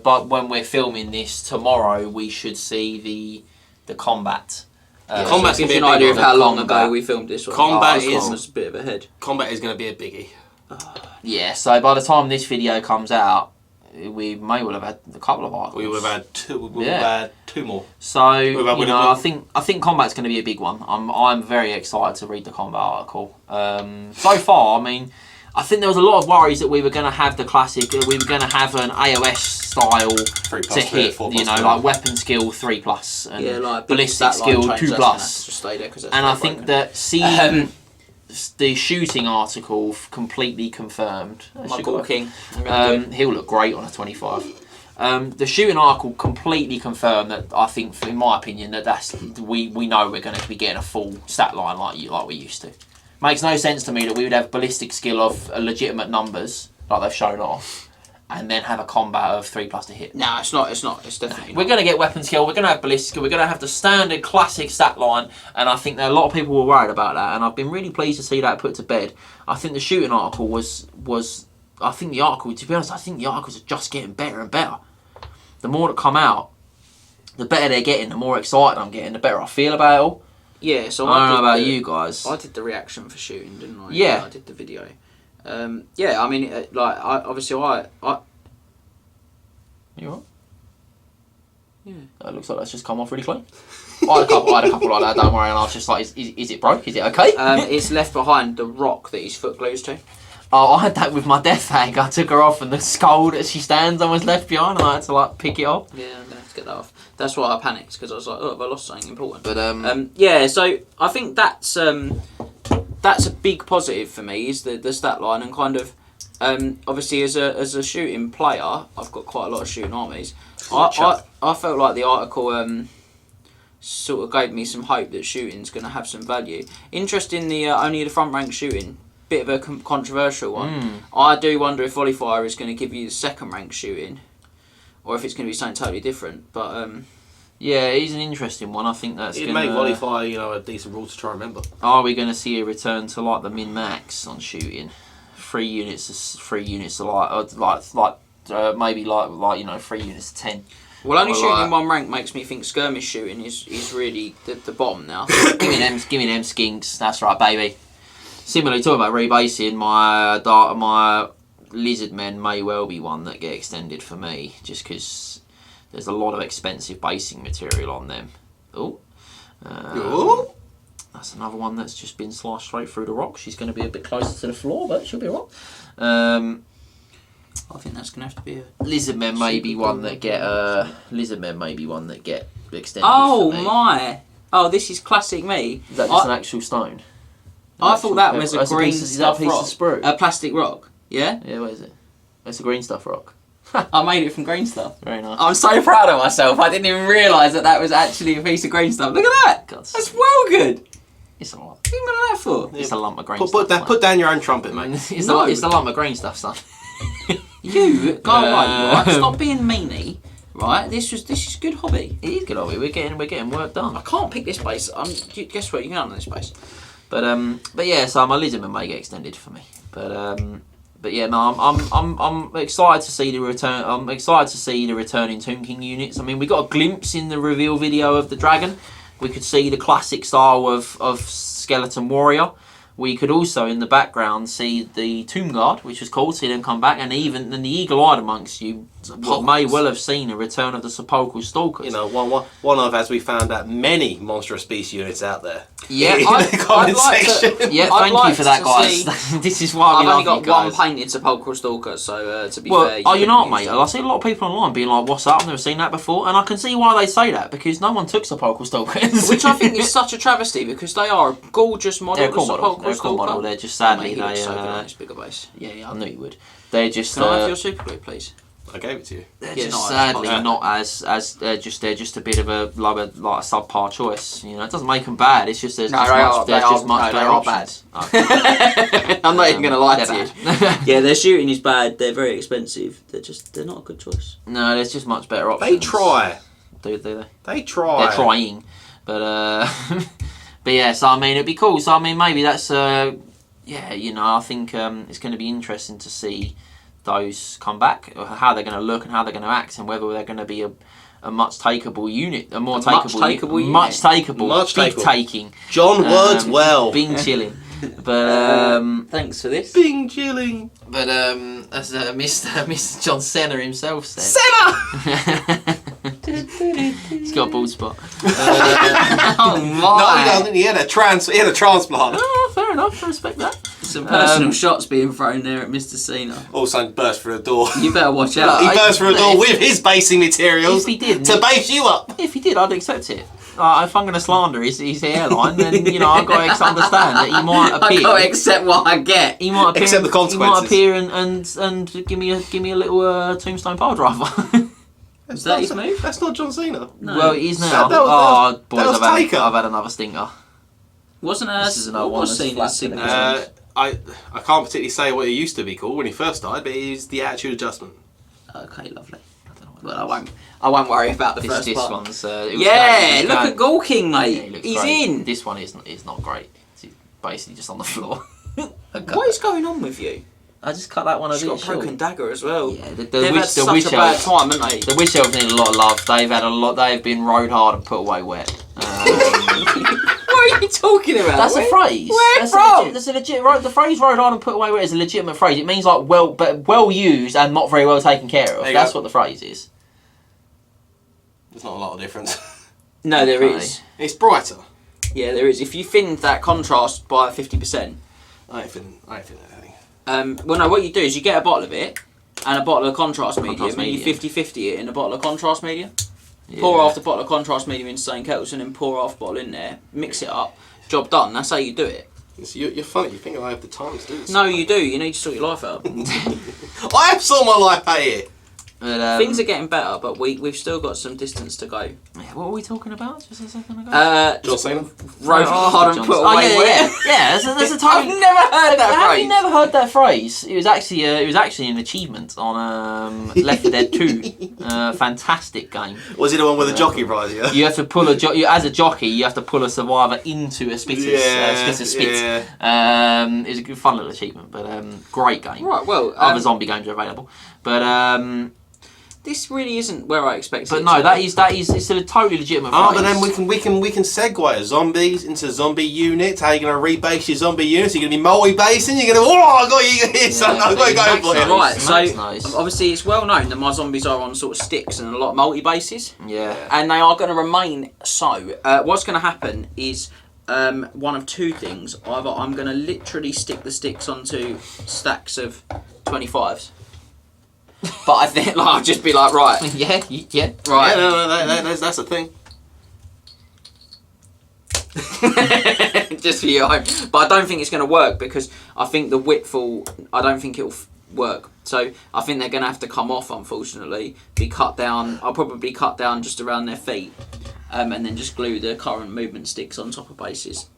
[SPEAKER 2] but when we're filming this tomorrow, we should see the combat.
[SPEAKER 1] Combat's going to be an idea of how long ago we filmed this one.
[SPEAKER 3] Combat
[SPEAKER 1] is a bit of a head.
[SPEAKER 3] Combat is going to be a biggie.
[SPEAKER 2] Yeah. So by the time this video comes out, we may well have had a couple of articles.
[SPEAKER 3] We will have had two. We'll have had two more.
[SPEAKER 2] So I think combat's going to be a big one. I'm very excited to read the combat article. So far, I mean, I think there was a lot of worries that we were going to have the classic. We were going to have an AOS style to hit. Like weapon skill 3+, and
[SPEAKER 1] like
[SPEAKER 2] ballistic skill 2+. And I think that seeing the shooting article completely confirmed.
[SPEAKER 1] Michael King.
[SPEAKER 2] He'll look great on a 25. The shooting article completely confirmed that I think, in my opinion, that's we know we're going to be getting a full stat line like we used to. Makes no sense to me that we would have ballistic skill of legitimate numbers like they've shown off, and then have a combat of 3+ to hit.
[SPEAKER 1] No, it's not. It's definitely not.
[SPEAKER 2] We're going to get weapon skill. We're going to have ballistic skill. We're going to have the standard classic stat line, and I think that a lot of people were worried about that. And I've been really pleased to see that put to bed. I think the shooting article was. I think the article, to be honest, I think the articles are just getting better and better. The more that come out, the better they're getting. The more excited I'm getting, the better I feel about it all.
[SPEAKER 1] Yeah, so
[SPEAKER 2] I don't know about you guys.
[SPEAKER 1] I did the reaction for shooting, didn't I?
[SPEAKER 2] Yeah.
[SPEAKER 1] I did the video. I mean, I
[SPEAKER 2] You alright?
[SPEAKER 1] Yeah.
[SPEAKER 2] It looks like that's just come off really clean. I had a couple like that, don't worry, and I was just like, is it broke? Is it okay?
[SPEAKER 1] It's left behind the rock that his foot glues to.
[SPEAKER 2] Oh, I had that with my death hag. I took her off and the skull that she stands on was left behind and I had to like pick it off.
[SPEAKER 1] Yeah, I'm going to have to get that off. That's why I panicked, because I was like, oh, have I lost something important?
[SPEAKER 2] But
[SPEAKER 1] yeah, so I think that's a big positive for me, is the stat line, and kind of, obviously as a shooting player, I've got quite a lot of shooting armies. I felt like the article sort of gave me some hope that shooting's going to have some value. Interesting, only the front rank shooting, bit of a controversial one. I do wonder if Volley Fire is going to give you the second rank shooting, or if it's going to be something totally different. But
[SPEAKER 2] yeah, it is an interesting one. I think that's
[SPEAKER 3] it'd make Volley Fire, a decent rule to try and remember.
[SPEAKER 2] Are we going to see a return to like the min max on shooting? 3 units are maybe like 3 units to 10.
[SPEAKER 1] Well, only shooting in one rank makes me think skirmish shooting is really the bottom now.
[SPEAKER 2] give me them skinks. That's right, baby. Similarly, talking about rebasing, my lizard men may well be one that get extended for me, just because there's a lot of expensive basing material on them. That's another one that's just been sliced straight through the rock. She's going to be a bit closer to the floor, but she'll be alright.
[SPEAKER 1] I think that's going to have to be a
[SPEAKER 2] lizard men may be one that get extended.
[SPEAKER 1] Oh
[SPEAKER 2] for me.
[SPEAKER 1] my! Oh, this is classic me.
[SPEAKER 2] Is that just an actual stone?
[SPEAKER 1] I thought that was a green stuff
[SPEAKER 2] piece
[SPEAKER 1] rock.
[SPEAKER 2] of sprue.
[SPEAKER 1] A plastic rock. Yeah?
[SPEAKER 2] Yeah, what is it? It's a green stuff rock.
[SPEAKER 1] I made it from green stuff.
[SPEAKER 2] Very nice.
[SPEAKER 1] I'm so proud of myself. I didn't even realise that was actually a piece of green stuff. Look at that.
[SPEAKER 2] God,
[SPEAKER 1] that's well good.
[SPEAKER 2] It's a lot.
[SPEAKER 1] What are you made that for?
[SPEAKER 2] It's a lump of green stuff.
[SPEAKER 3] Put down your own trumpet, mate.
[SPEAKER 2] It's a lump of green stuff, son.
[SPEAKER 1] You go away, right? Stop being meanie. Right, this is good hobby.
[SPEAKER 2] It is good hobby. We're getting work done.
[SPEAKER 1] I can't pick this base. Guess what? You can on this base.
[SPEAKER 2] But yeah, so my lizardman may get extended for me. But yeah, no, I'm excited to see the return. I'm excited to see the returning Tomb King units. I mean, we got a glimpse in the reveal video of the dragon. We could see the classic style of skeleton warrior. We could also, in the background, see the Tomb Guard, which was cool, see them come back, and even the eagle-eyed amongst you may well have seen a return of the sepulchral stalkers.
[SPEAKER 3] One of, as we found out, many monstrous beast units out there.
[SPEAKER 2] Yeah,
[SPEAKER 3] I'd like to,
[SPEAKER 2] yeah, thank you for that, guys. This is why
[SPEAKER 1] I've only got
[SPEAKER 2] guys.
[SPEAKER 1] one painted sepulchral stalker, so to be fair.
[SPEAKER 2] You know what, mate? I see a lot of people online being like, "What's up? I've never seen that before," and I can see why they say that, because no one took sepulchral stalkers,
[SPEAKER 1] which I think is such a travesty, because they are a gorgeous model.
[SPEAKER 2] They're a cool model. They're a cool model. They're just sadly
[SPEAKER 1] they. So good on this bigger base.
[SPEAKER 2] Yeah, I knew you would. They're just.
[SPEAKER 1] Can I have your super glue, please?
[SPEAKER 3] I gave it to you.
[SPEAKER 2] They're just sadly not as they're just a bit of a like a subpar choice. It doesn't make them bad. It's just there's much better options.
[SPEAKER 1] Bad. I'm not even going to lie to you. Yeah, their shooting is bad. They're very expensive. They're not a good choice.
[SPEAKER 2] No, there's just much better options.
[SPEAKER 3] They try.
[SPEAKER 2] Do they?
[SPEAKER 3] They try.
[SPEAKER 2] They're trying, but but yeah. So I mean, it'd be cool. So I mean, maybe that's I think it's going to be interesting to see those come back, how they're going to look and how they're going to act, and whether they're going to be a much takeable unit, much taking.
[SPEAKER 3] John Words well.
[SPEAKER 2] Bing chilling. But
[SPEAKER 1] thanks for this.
[SPEAKER 3] Bing chilling.
[SPEAKER 2] But as Mr. John Cena himself said.
[SPEAKER 3] Cena.
[SPEAKER 2] He's got a bald spot.
[SPEAKER 1] Oh my!
[SPEAKER 3] No, he doesn't. He had a transplant.
[SPEAKER 2] Oh, fair enough. I respect that.
[SPEAKER 1] Some personal shots being thrown there at Mr. Cena.
[SPEAKER 3] Also burst through a door.
[SPEAKER 1] You better watch out.
[SPEAKER 3] He burst through a door with his basing materials.
[SPEAKER 2] If he did,
[SPEAKER 3] to base you up.
[SPEAKER 2] If he did, I'd accept it. If I'm going to slander his hairline, then I've got to understand that he might appear.
[SPEAKER 1] I've got to accept what I get.
[SPEAKER 2] He might appear.
[SPEAKER 3] Accept the consequences.
[SPEAKER 2] He might appear and give me a little tombstone pile driver.
[SPEAKER 1] Is that his move?
[SPEAKER 3] That's not John Cena.
[SPEAKER 2] No. Well, it is now. Boys, I've had another stinker.
[SPEAKER 1] Wasn't Cena's signature?
[SPEAKER 3] I can't particularly say what it used to be called when he first started, but it is the attitude adjustment.
[SPEAKER 1] Okay, lovely. Well, I won't worry about the first part.
[SPEAKER 2] One's
[SPEAKER 1] look at Ghoul King, mate.
[SPEAKER 2] Yeah,
[SPEAKER 1] he's
[SPEAKER 2] great.
[SPEAKER 1] in.
[SPEAKER 2] This one is not great. It's basically just on the floor.
[SPEAKER 1] What is going on with you?
[SPEAKER 2] I just cut that one a bit short.
[SPEAKER 1] She's got a broken dagger as well.
[SPEAKER 2] Yeah,
[SPEAKER 1] they've had such a bad time, haven't they?
[SPEAKER 2] The Witch Elves need a lot of love. They've been rode hard and put away wet.
[SPEAKER 1] What are you talking about?
[SPEAKER 2] That's a phrase.
[SPEAKER 1] Where from?
[SPEAKER 2] That's a legit. The phrase "rode hard and put away wet" is a legitimate phrase. It means like well used and not very well taken care of. That's what the phrase is.
[SPEAKER 3] There's not a lot of difference.
[SPEAKER 1] No, there is.
[SPEAKER 3] It's brighter.
[SPEAKER 1] Yeah, there is. If you thinned that contrast by 50%.
[SPEAKER 3] I ain't feeling anything.
[SPEAKER 1] Well, no, what you do is you get a bottle of it and a bottle of contrast medium, and you 50-50 it in a bottle of contrast medium. Yeah. Pour half the bottle of contrast medium into St. Kettles and then pour half the bottle in there, mix it up, job done. That's how you do it.
[SPEAKER 3] So you're funny, you think I have the time to do this?
[SPEAKER 1] No, you do. You need to sort your life out.
[SPEAKER 3] I have sorted my life out here.
[SPEAKER 2] But,
[SPEAKER 1] things are getting better, but we've still got some distance to go.
[SPEAKER 2] What were we talking about just a second ago?
[SPEAKER 3] John Cena?
[SPEAKER 1] Rope hard and put away
[SPEAKER 2] yeah. There's a time.
[SPEAKER 1] I've never heard that phrase.
[SPEAKER 2] Have you never heard that phrase? It was actually an achievement on Left 4 Dead 2. Fantastic game.
[SPEAKER 3] Was it the one with the jockey prize? Yeah.
[SPEAKER 2] You have to pull as a jockey. You have to pull a survivor into a spit. It was a good, fun little achievement, but great game.
[SPEAKER 1] Right. Well,
[SPEAKER 2] other zombie games are available, but.
[SPEAKER 1] This really isn't where I expected.
[SPEAKER 2] But
[SPEAKER 1] it
[SPEAKER 2] no,
[SPEAKER 1] to
[SPEAKER 2] that
[SPEAKER 1] be.
[SPEAKER 2] is it's a totally legitimate phrase.
[SPEAKER 3] Oh, but then we can segue zombies into zombie units. How are you going to rebase your zombie units? You're going to be multi-basing. You're going to I got you here, son. I got you going for it.
[SPEAKER 1] Right, so
[SPEAKER 2] nice.
[SPEAKER 1] Obviously it's well known that my zombies are on sort of sticks and a lot of multi-bases.
[SPEAKER 2] Yeah.
[SPEAKER 1] And they are going to remain so. What's going to happen is one of two things. Either I'm going to literally stick the sticks onto stacks of 25s. But I think I'll just be like, right.
[SPEAKER 2] yeah.
[SPEAKER 1] Right.
[SPEAKER 3] Yeah, no, that's the thing.
[SPEAKER 1] Just for your home. But I don't think it's going to work because I think the width I don't think it'll work. So I think they're going to have to come off, unfortunately, be cut down. I'll probably cut down just around their feet and then just glue the current movement sticks on top of bases.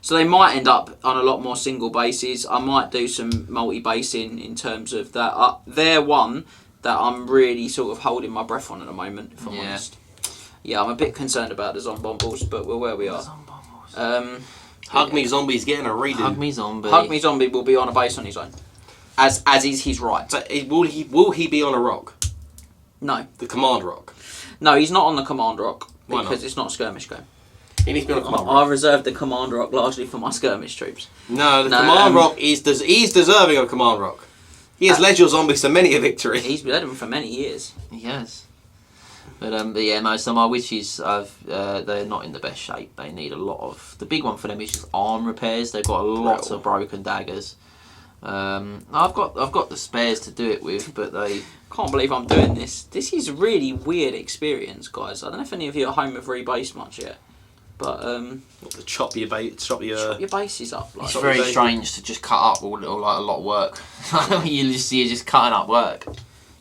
[SPEAKER 1] So they might end up on a lot more single bases. I might do some multi-basing in terms of that. They're one that I'm really sort of holding my breath on at the moment, if I'm honest. Yeah, I'm a bit concerned about the Zombombles, but we're where we are.
[SPEAKER 3] Hug Me Zombie's getting a reading.
[SPEAKER 2] Hug Me Zombie.
[SPEAKER 1] Hug Me Zombie will be on a base on his own. As is his right.
[SPEAKER 3] So will he be on a rock?
[SPEAKER 1] No.
[SPEAKER 3] The command rock?
[SPEAKER 1] No, he's not on the command rock
[SPEAKER 3] Why
[SPEAKER 1] because
[SPEAKER 3] not?
[SPEAKER 1] it's not a skirmish game.
[SPEAKER 3] He needs to be on a command
[SPEAKER 1] I
[SPEAKER 3] rock.
[SPEAKER 1] reserved the command rock largely for my skirmish troops.
[SPEAKER 3] No, the command rock he's deserving of a command rock. He has led your zombies to many a victory.
[SPEAKER 1] He's led them for many years.
[SPEAKER 2] He has. But yeah, no. So my witches, they're not in the best shape. They need a lot of. The big one for them is just arm repairs. They've got a lot of broken daggers. I've got the spares to do it with, but they.
[SPEAKER 1] Can't believe I'm doing this. This is a really weird experience, guys. I don't know if any of you at home have rebased much yet, but
[SPEAKER 3] Chop your
[SPEAKER 1] bases up. Like,
[SPEAKER 2] It's very strange to just cut up like a lot of work. You're just cutting up work.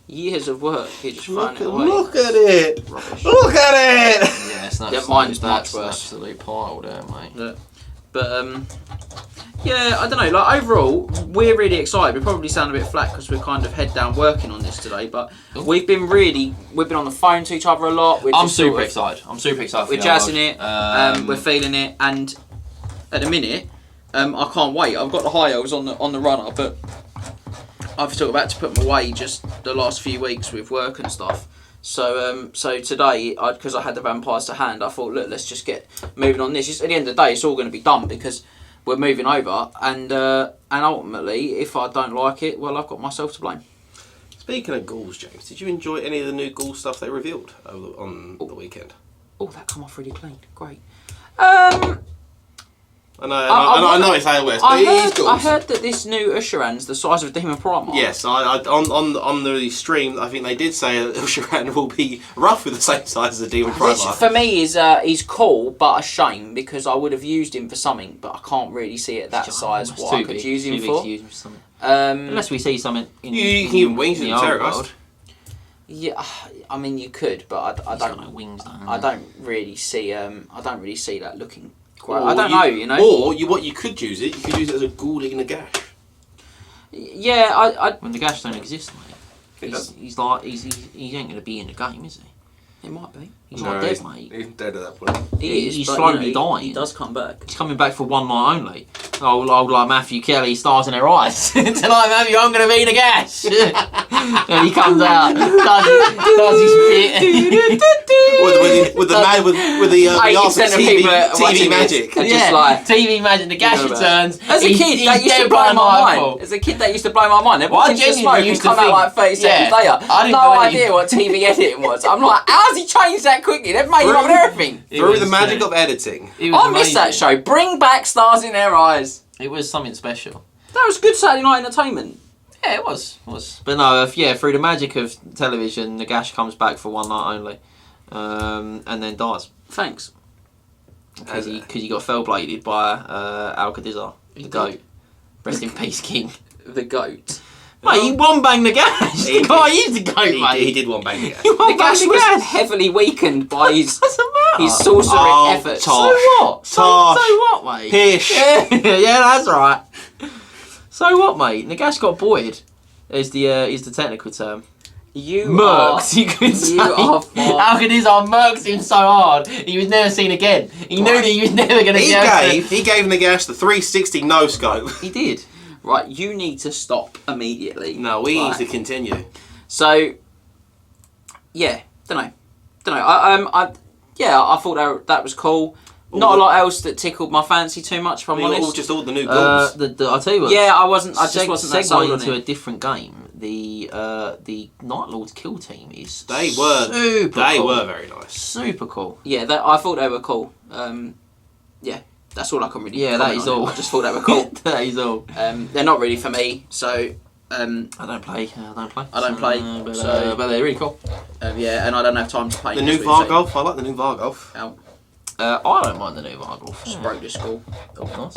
[SPEAKER 1] Years of work, you're just throwing it away.
[SPEAKER 3] Look at it!
[SPEAKER 1] Rubbish.
[SPEAKER 3] Look at it!
[SPEAKER 2] Yeah, it's not.
[SPEAKER 1] Yeah, mine's
[SPEAKER 2] that's
[SPEAKER 1] much
[SPEAKER 2] an
[SPEAKER 1] worse.
[SPEAKER 2] absolute pile there, mate.
[SPEAKER 1] Yeah. But yeah, I don't know. Like overall, we're really excited. We probably sound a bit flat because we're kind of head down working on this today. But we've been on the phone to each other a lot.
[SPEAKER 2] I'm super excited.
[SPEAKER 1] We're jazzing it. We're feeling it, and at the minute, I can't wait. I've got the high elves on the runner, but I've still about to put them away just the last few weeks with work and stuff. So today, because I had the vampires to hand, I thought, look, let's just get moving on this. At the end of the day, it's all going to be done because we're moving over, and ultimately, if I don't like it, well, I've got myself to blame.
[SPEAKER 3] Speaking of ghouls, James, did you enjoy any of the new ghoul stuff they revealed on the weekend?
[SPEAKER 1] Oh, that come off really clean. Great.
[SPEAKER 3] I know it's AOS, but it is ghouls.
[SPEAKER 1] I heard that this new Usheran's the size of Demon Primarch.
[SPEAKER 3] Yes, on the stream, I think they did say that Usheran will be roughly the same size as the Demon
[SPEAKER 1] Which
[SPEAKER 3] Primarch.
[SPEAKER 1] for me is cool, but a shame because I would have used him for something, but I can't really see it that size. What I could use him for.
[SPEAKER 2] Unless we see something.
[SPEAKER 3] You can even wings in the Terrorghost.
[SPEAKER 1] Yeah, I mean you could, but I don't.
[SPEAKER 2] Got no wings,
[SPEAKER 1] I don't really see. I don't really see that looking. I don't know, you know.
[SPEAKER 3] Or what you could use it. You could use it as a ghoul in a gash.
[SPEAKER 1] Yeah,
[SPEAKER 2] When the gash don't exist, mate. He's ain't gonna be in the game, is he?
[SPEAKER 1] It might be.
[SPEAKER 2] He's not dead, mate.
[SPEAKER 3] He's dead at that point.
[SPEAKER 2] He's slowly dying.
[SPEAKER 1] He does come back.
[SPEAKER 2] He's coming back for one night only. Old like Matthew Kelly, stars in their eyes. Tonight, Matthew, I'm going to be in a gash. And he comes out, does his bit.
[SPEAKER 3] with the TV magic.
[SPEAKER 1] Just like
[SPEAKER 2] TV magic. The gash returns.
[SPEAKER 1] As a kid, that used to blow my mind. As a kid, that used to blow my mind. Everyone used to smoke and come out like 30 seconds later. No idea what TV editing was. I'm like, how's he changed that that quickly. They've made him up and everything.
[SPEAKER 3] Through the magic of editing.
[SPEAKER 1] I missed that show. Bring back Stars in Their Eyes.
[SPEAKER 2] It was something special.
[SPEAKER 1] That was good Saturday night entertainment.
[SPEAKER 2] Yeah, it was. But no, through the magic of television, Nagash comes back for one night only, and then dies.
[SPEAKER 1] Thanks.
[SPEAKER 2] Because he got fell-bladed by Alcadizar, the goat. Rest in peace, King.
[SPEAKER 1] The goat.
[SPEAKER 2] Mate, he one-banged Nagash. The guy is the goat, mate.
[SPEAKER 3] He did one-bang Nagash.
[SPEAKER 1] Nagash was heavily weakened by his sorceric efforts.
[SPEAKER 2] So what? So what, mate?
[SPEAKER 3] Pish.
[SPEAKER 2] Yeah, that's right. So what, mate? Nagash got buoyed. Is the technical term. Murks, you could say.
[SPEAKER 1] You are
[SPEAKER 2] Alcadizar murks him so hard, he was never seen again. He knew that he was never going to be able to...
[SPEAKER 3] He gave Nagash the 360 no-scope.
[SPEAKER 2] He did.
[SPEAKER 1] Right, you need to stop immediately.
[SPEAKER 3] No, we need to continue.
[SPEAKER 1] So, yeah, don't know. I thought that was cool. Not a lot else that tickled my fancy too much, if I'm honest.
[SPEAKER 3] Just all the new goals.
[SPEAKER 2] I'll tell you what.
[SPEAKER 1] Yeah, I just wasn't that sold on
[SPEAKER 2] into
[SPEAKER 1] it.
[SPEAKER 2] a different game. The Night Lord's kill team is
[SPEAKER 3] They were very nice.
[SPEAKER 2] Super cool.
[SPEAKER 1] Yeah, I thought they were cool. Yeah, that's all I can really.
[SPEAKER 2] Yeah, that is all.
[SPEAKER 1] I just thought they were cool.
[SPEAKER 2] That is all.
[SPEAKER 1] They're not really for me, so.
[SPEAKER 2] I don't play.
[SPEAKER 1] But
[SPEAKER 2] they're really cool.
[SPEAKER 1] Yeah, and I don't have time to play.
[SPEAKER 3] The new Vargolf. I like the new Vargolf.
[SPEAKER 2] I don't mind the new Vargolf.
[SPEAKER 1] Just broke the school.
[SPEAKER 2] Oh, nice.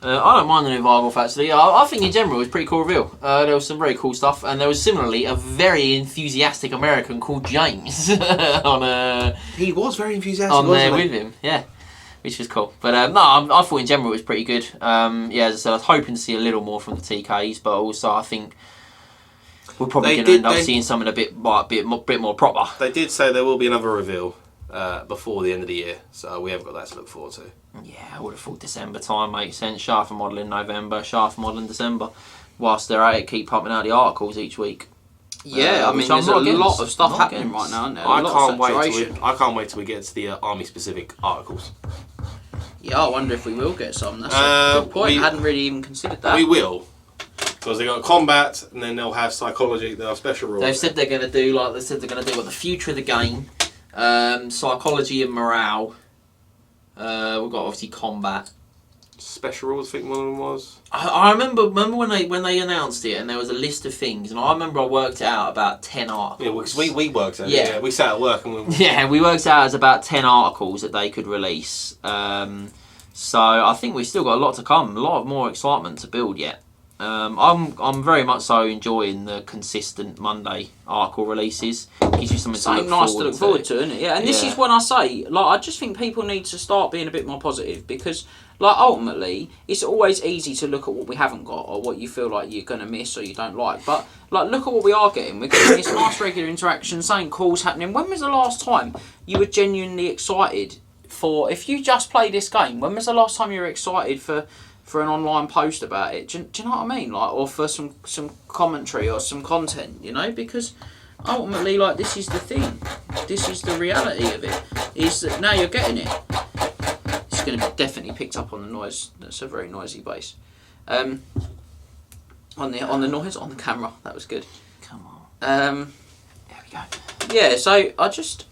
[SPEAKER 2] I don't mind the new Vargolf actually. I think in general it was a pretty cool reveal. There was some very cool stuff, and there was similarly a very enthusiastic American called James
[SPEAKER 3] He was very enthusiastic
[SPEAKER 2] on there
[SPEAKER 3] with
[SPEAKER 2] him. Yeah, which was cool. But I thought in general it was pretty good. Yeah, as I said, I was hoping to see a little more from the TKs, but also I think we're probably going to end up seeing something a bit more proper.
[SPEAKER 3] They did say there will be another reveal before the end of the year, so we haven't got that to look forward to.
[SPEAKER 2] Yeah, I would have thought December time makes sense. Shaft model in November, Shaft model in December. Whilst they're at it, keep pumping out the articles each week.
[SPEAKER 1] Yeah, I mean, there's a lot of stuff happening right now, isn't there?
[SPEAKER 3] I can't wait till we get to the army-specific articles.
[SPEAKER 1] Yeah, I wonder if we will get some. That's a good point. I hadn't really even considered that.
[SPEAKER 3] We will. Because they got combat, and then they'll have psychology, they'll have special rules.
[SPEAKER 2] They've said they're going to do, the future of the game, psychology and morale. We've got obviously combat.
[SPEAKER 3] Special rules, I think one of them was.
[SPEAKER 2] I remember when they announced it, and there was a list of things, and I remember I worked it out about 10 articles.
[SPEAKER 3] Yeah, because we worked out. Yeah, we sat at work and we.
[SPEAKER 2] Yeah, we worked out as about 10 articles that they could release. So I think we've still got a lot to come, a lot of more excitement to build yet. I'm very much so enjoying the consistent Monday article releases. Gives you something to look forward to,
[SPEAKER 1] isn't it? Yeah, and this is when I say, I just think people need to start being a bit more positive, because, ultimately, it's always easy to look at what we haven't got or what you feel like you're going to miss or you don't like. But, look at what we are getting. We're getting this nice regular interaction, something cool's happening. When was the last time you were genuinely excited for, if you just play this game, when was the last time you were excited for an online post about it? Do you know what I mean? Or for some commentary or some content, because ultimately, this is the thing. This is the reality of it, is that now you're getting it. It's going to be definitely picked up on the noise. That's a very noisy bass. On the noise, on the camera, that was good.
[SPEAKER 2] Come on.
[SPEAKER 1] There
[SPEAKER 2] we go.
[SPEAKER 1] Yeah, so I just...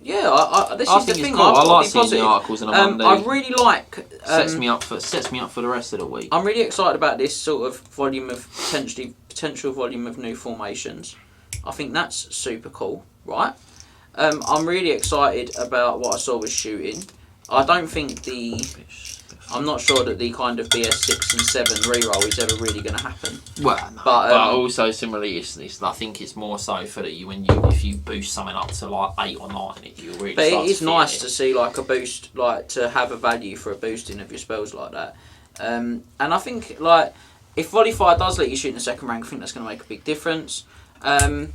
[SPEAKER 1] Yeah, this is the thing.
[SPEAKER 2] Cool. I like seeing the articles on a Monday.
[SPEAKER 1] I really like.
[SPEAKER 2] Sets me up for the rest of the week.
[SPEAKER 1] I'm really excited about this sort of volume of potential volume of new formations. I think that's super cool, right? I'm really excited about what I saw with shooting. I don't think I'm not sure that the kind of BS 6 and 7 reroll is ever really going to happen.
[SPEAKER 2] Well, no, but also similarly, I think it's more so for that if you boost something up to 8 or 9, you really.
[SPEAKER 1] But it is nice to see a boost, to have a value for a boosting of your spells like that. And I think if Volley Fire does let you shoot in the second rank, I think that's going to make a big difference. Yeah,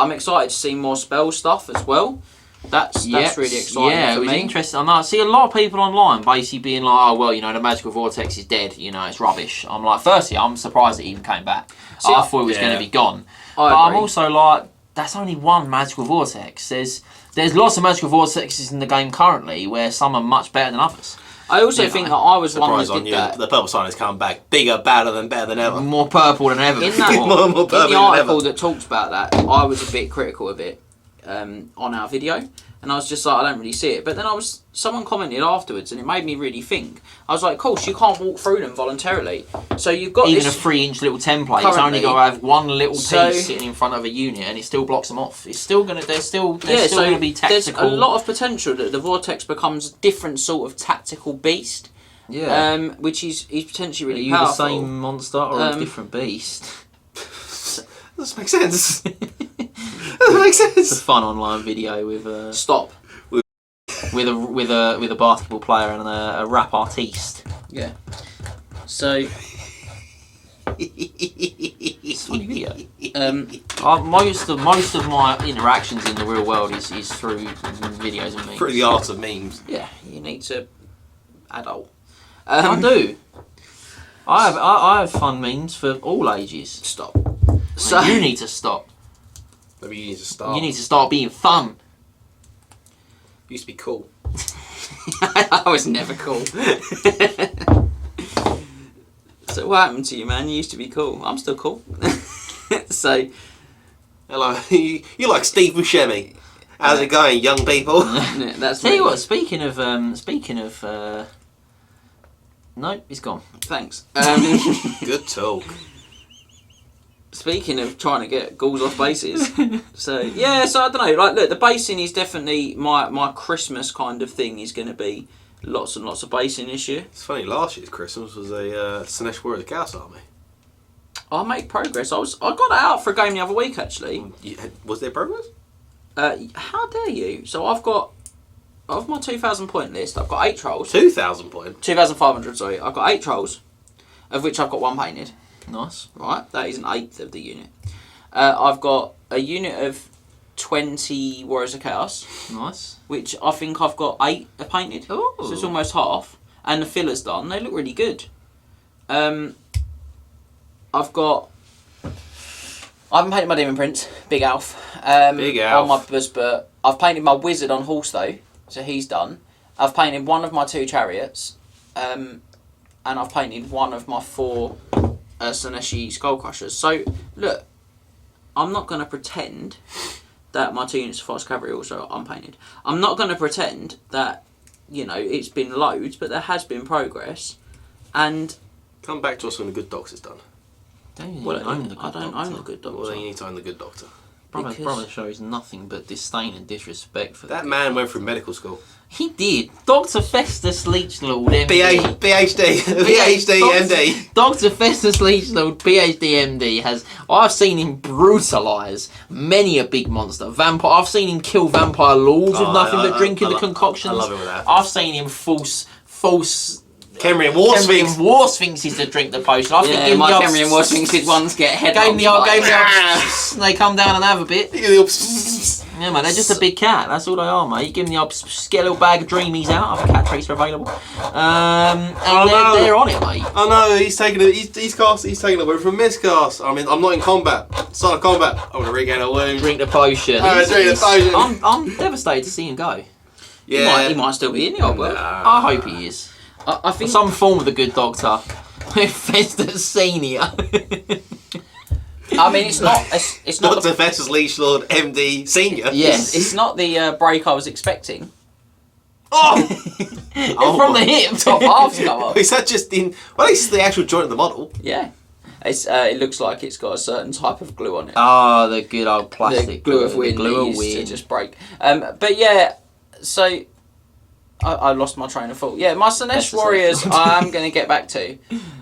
[SPEAKER 1] I'm excited to see more spell stuff as well. That's really exciting.
[SPEAKER 2] Yeah, it was interesting. I see a lot of people online basically being like, "Oh well, the magical vortex is dead. It's rubbish." I'm like, firstly, I'm surprised it even came back. I thought it was going to be gone. But I'm also like, that's only one magical vortex. There's lots of magical vortexes in the game currently, where some are much better than others.
[SPEAKER 1] I also think that I was one that did that.
[SPEAKER 3] The purple sign has come back bigger, better than ever.
[SPEAKER 2] More purple than ever.
[SPEAKER 1] In the article that talks about that, I was a bit critical of it. on our video, and I was just like, I don't really see it. But then someone commented afterwards, and it made me really think. I was like, of course, you can't walk through them voluntarily. So you've got
[SPEAKER 2] even
[SPEAKER 1] this,
[SPEAKER 2] a 3-inch little template. It's only got to have one little piece sitting in front of a unit, and it still blocks them off. It's still gonna. They're still gonna be tactical.
[SPEAKER 1] There's a lot of potential that the Vortex becomes a different sort of tactical beast.
[SPEAKER 2] Yeah.
[SPEAKER 1] Which is potentially really
[SPEAKER 2] Are you
[SPEAKER 1] powerful.
[SPEAKER 2] the same monster or a different beast?
[SPEAKER 3] Doesn't make sense. Doesn't make sense.
[SPEAKER 2] It's a fun online video with
[SPEAKER 1] Stop.
[SPEAKER 2] with a basketball player and a rap artiste.
[SPEAKER 1] Yeah. So
[SPEAKER 2] It's a funny video. Most of my interactions in the real world is through videos and memes.
[SPEAKER 3] Through the art of memes.
[SPEAKER 1] yeah, you need to adult.
[SPEAKER 2] I do. I have fun memes for all ages.
[SPEAKER 1] Stop.
[SPEAKER 2] So you need to stop.
[SPEAKER 3] Maybe you need to start.
[SPEAKER 2] You need to start being fun.
[SPEAKER 3] Used to be cool.
[SPEAKER 1] I was never cool. So what happened to you, man? You used to be cool. I'm still cool. So
[SPEAKER 3] Hello, you like Steve Buscemi. How's it going, young people?
[SPEAKER 1] yeah, that's
[SPEAKER 2] Tell you
[SPEAKER 1] me.
[SPEAKER 2] what. Speaking of no, he's gone.
[SPEAKER 1] Thanks.
[SPEAKER 3] Good talk.
[SPEAKER 1] Speaking of trying to get ghouls off bases, so yeah, so I don't know. Like, look, the basing is definitely my Christmas kind of thing. Is going to be lots and lots of basing this year.
[SPEAKER 3] It's funny. Last year's Christmas was a Sinesh Warriors Chaos Army.
[SPEAKER 1] I make progress. I got that out for a game the other week actually.
[SPEAKER 3] Was there progress?
[SPEAKER 1] How dare you? So I've got of my 2,000 point list. I've got 8 trolls.
[SPEAKER 3] 2,000 point.
[SPEAKER 1] 2,500. Sorry, I've got 8 trolls, of which I've got 1 painted.
[SPEAKER 2] Nice.
[SPEAKER 1] Right, that is an eighth of the unit. I've got a unit of 20 Warriors of Chaos,
[SPEAKER 2] Nice.
[SPEAKER 1] which I think I've got 8 are painted.
[SPEAKER 2] Ooh.
[SPEAKER 1] So it's almost half. And the filler's done. They look really good. I've got... I haven't painted my Demon Prince, Big Alf.
[SPEAKER 3] Big Alf.
[SPEAKER 1] On my Buzzbert. I've painted my Wizard on horse though, so he's done. I've painted one of my 2 chariots, and I've painted one of my 4 Sineshi Skull Crushers. So, look, I'm not going to pretend that my 2 units of Fast Cavalry also are unpainted. I'm not going to pretend that, you know, it's been loads, but there has been progress. And...
[SPEAKER 3] Come back to us when the Good Doctor's done.
[SPEAKER 2] Don't you
[SPEAKER 1] well,
[SPEAKER 2] own the
[SPEAKER 1] I
[SPEAKER 2] good
[SPEAKER 1] don't
[SPEAKER 2] doctor?
[SPEAKER 1] own the Good Doctor.
[SPEAKER 3] Well, then you need to own the Good Doctor.
[SPEAKER 2] Brother shows nothing but disdain and disrespect for
[SPEAKER 3] That
[SPEAKER 2] the
[SPEAKER 3] man went through medical school.
[SPEAKER 2] He did. Dr. Festus Leechlord, MD.
[SPEAKER 3] PhD, MD.
[SPEAKER 2] Dr. Festus Leechlord, PhD, MD, I've seen him brutalise many a big monster. Vampire. I've seen him kill vampire lords with nothing but drinking the concoctions.
[SPEAKER 3] I love it with that.
[SPEAKER 2] I've seen him false
[SPEAKER 3] Cambrian War Sphinx.
[SPEAKER 2] War Sphinxes to drink the potion. I think
[SPEAKER 1] Yeah,
[SPEAKER 2] give
[SPEAKER 1] my
[SPEAKER 2] the old-
[SPEAKER 1] Cambrian War Sphinx did ones get head
[SPEAKER 2] Gave the old,
[SPEAKER 3] Ah.
[SPEAKER 2] they come down and have a bit.
[SPEAKER 3] Look at the
[SPEAKER 2] Yeah, mate, they're just a big cat. That's all they are, mate. You give them the old get a little bag of dreamies out. Other cat treats are available. And they're on it, mate.
[SPEAKER 3] Oh no, he's taking it. He's taking a wound from miscast. I mean, I'm not in combat. Start of combat. I'm gonna regain a wound.
[SPEAKER 2] Drink the potion.
[SPEAKER 3] Drink the potion.
[SPEAKER 2] I'm devastated to see him go.
[SPEAKER 3] Yeah.
[SPEAKER 1] He might still be in the old world.
[SPEAKER 2] I hope he is.
[SPEAKER 1] I think...
[SPEAKER 2] Some form of the Good Doctor. Festus Senior.
[SPEAKER 1] I mean, it's not... It's not
[SPEAKER 3] Dr. Festus Leechlord, MD, Senior.
[SPEAKER 2] Yes.
[SPEAKER 1] It's not the break I was expecting.
[SPEAKER 3] Oh!
[SPEAKER 2] From the hip.
[SPEAKER 1] Top halves come off.
[SPEAKER 3] Is that just in... Well, it's the actual joint of the model.
[SPEAKER 1] Yeah. It looks like it's got a certain type of glue on it.
[SPEAKER 2] Ah, the good old
[SPEAKER 1] The
[SPEAKER 2] plastic
[SPEAKER 1] glue of wind.
[SPEAKER 2] Glue of
[SPEAKER 1] Used to
[SPEAKER 2] wind.
[SPEAKER 1] just break. But yeah, so... I lost my train of thought. Yeah, my Sinesh Warriors I am going to get back to.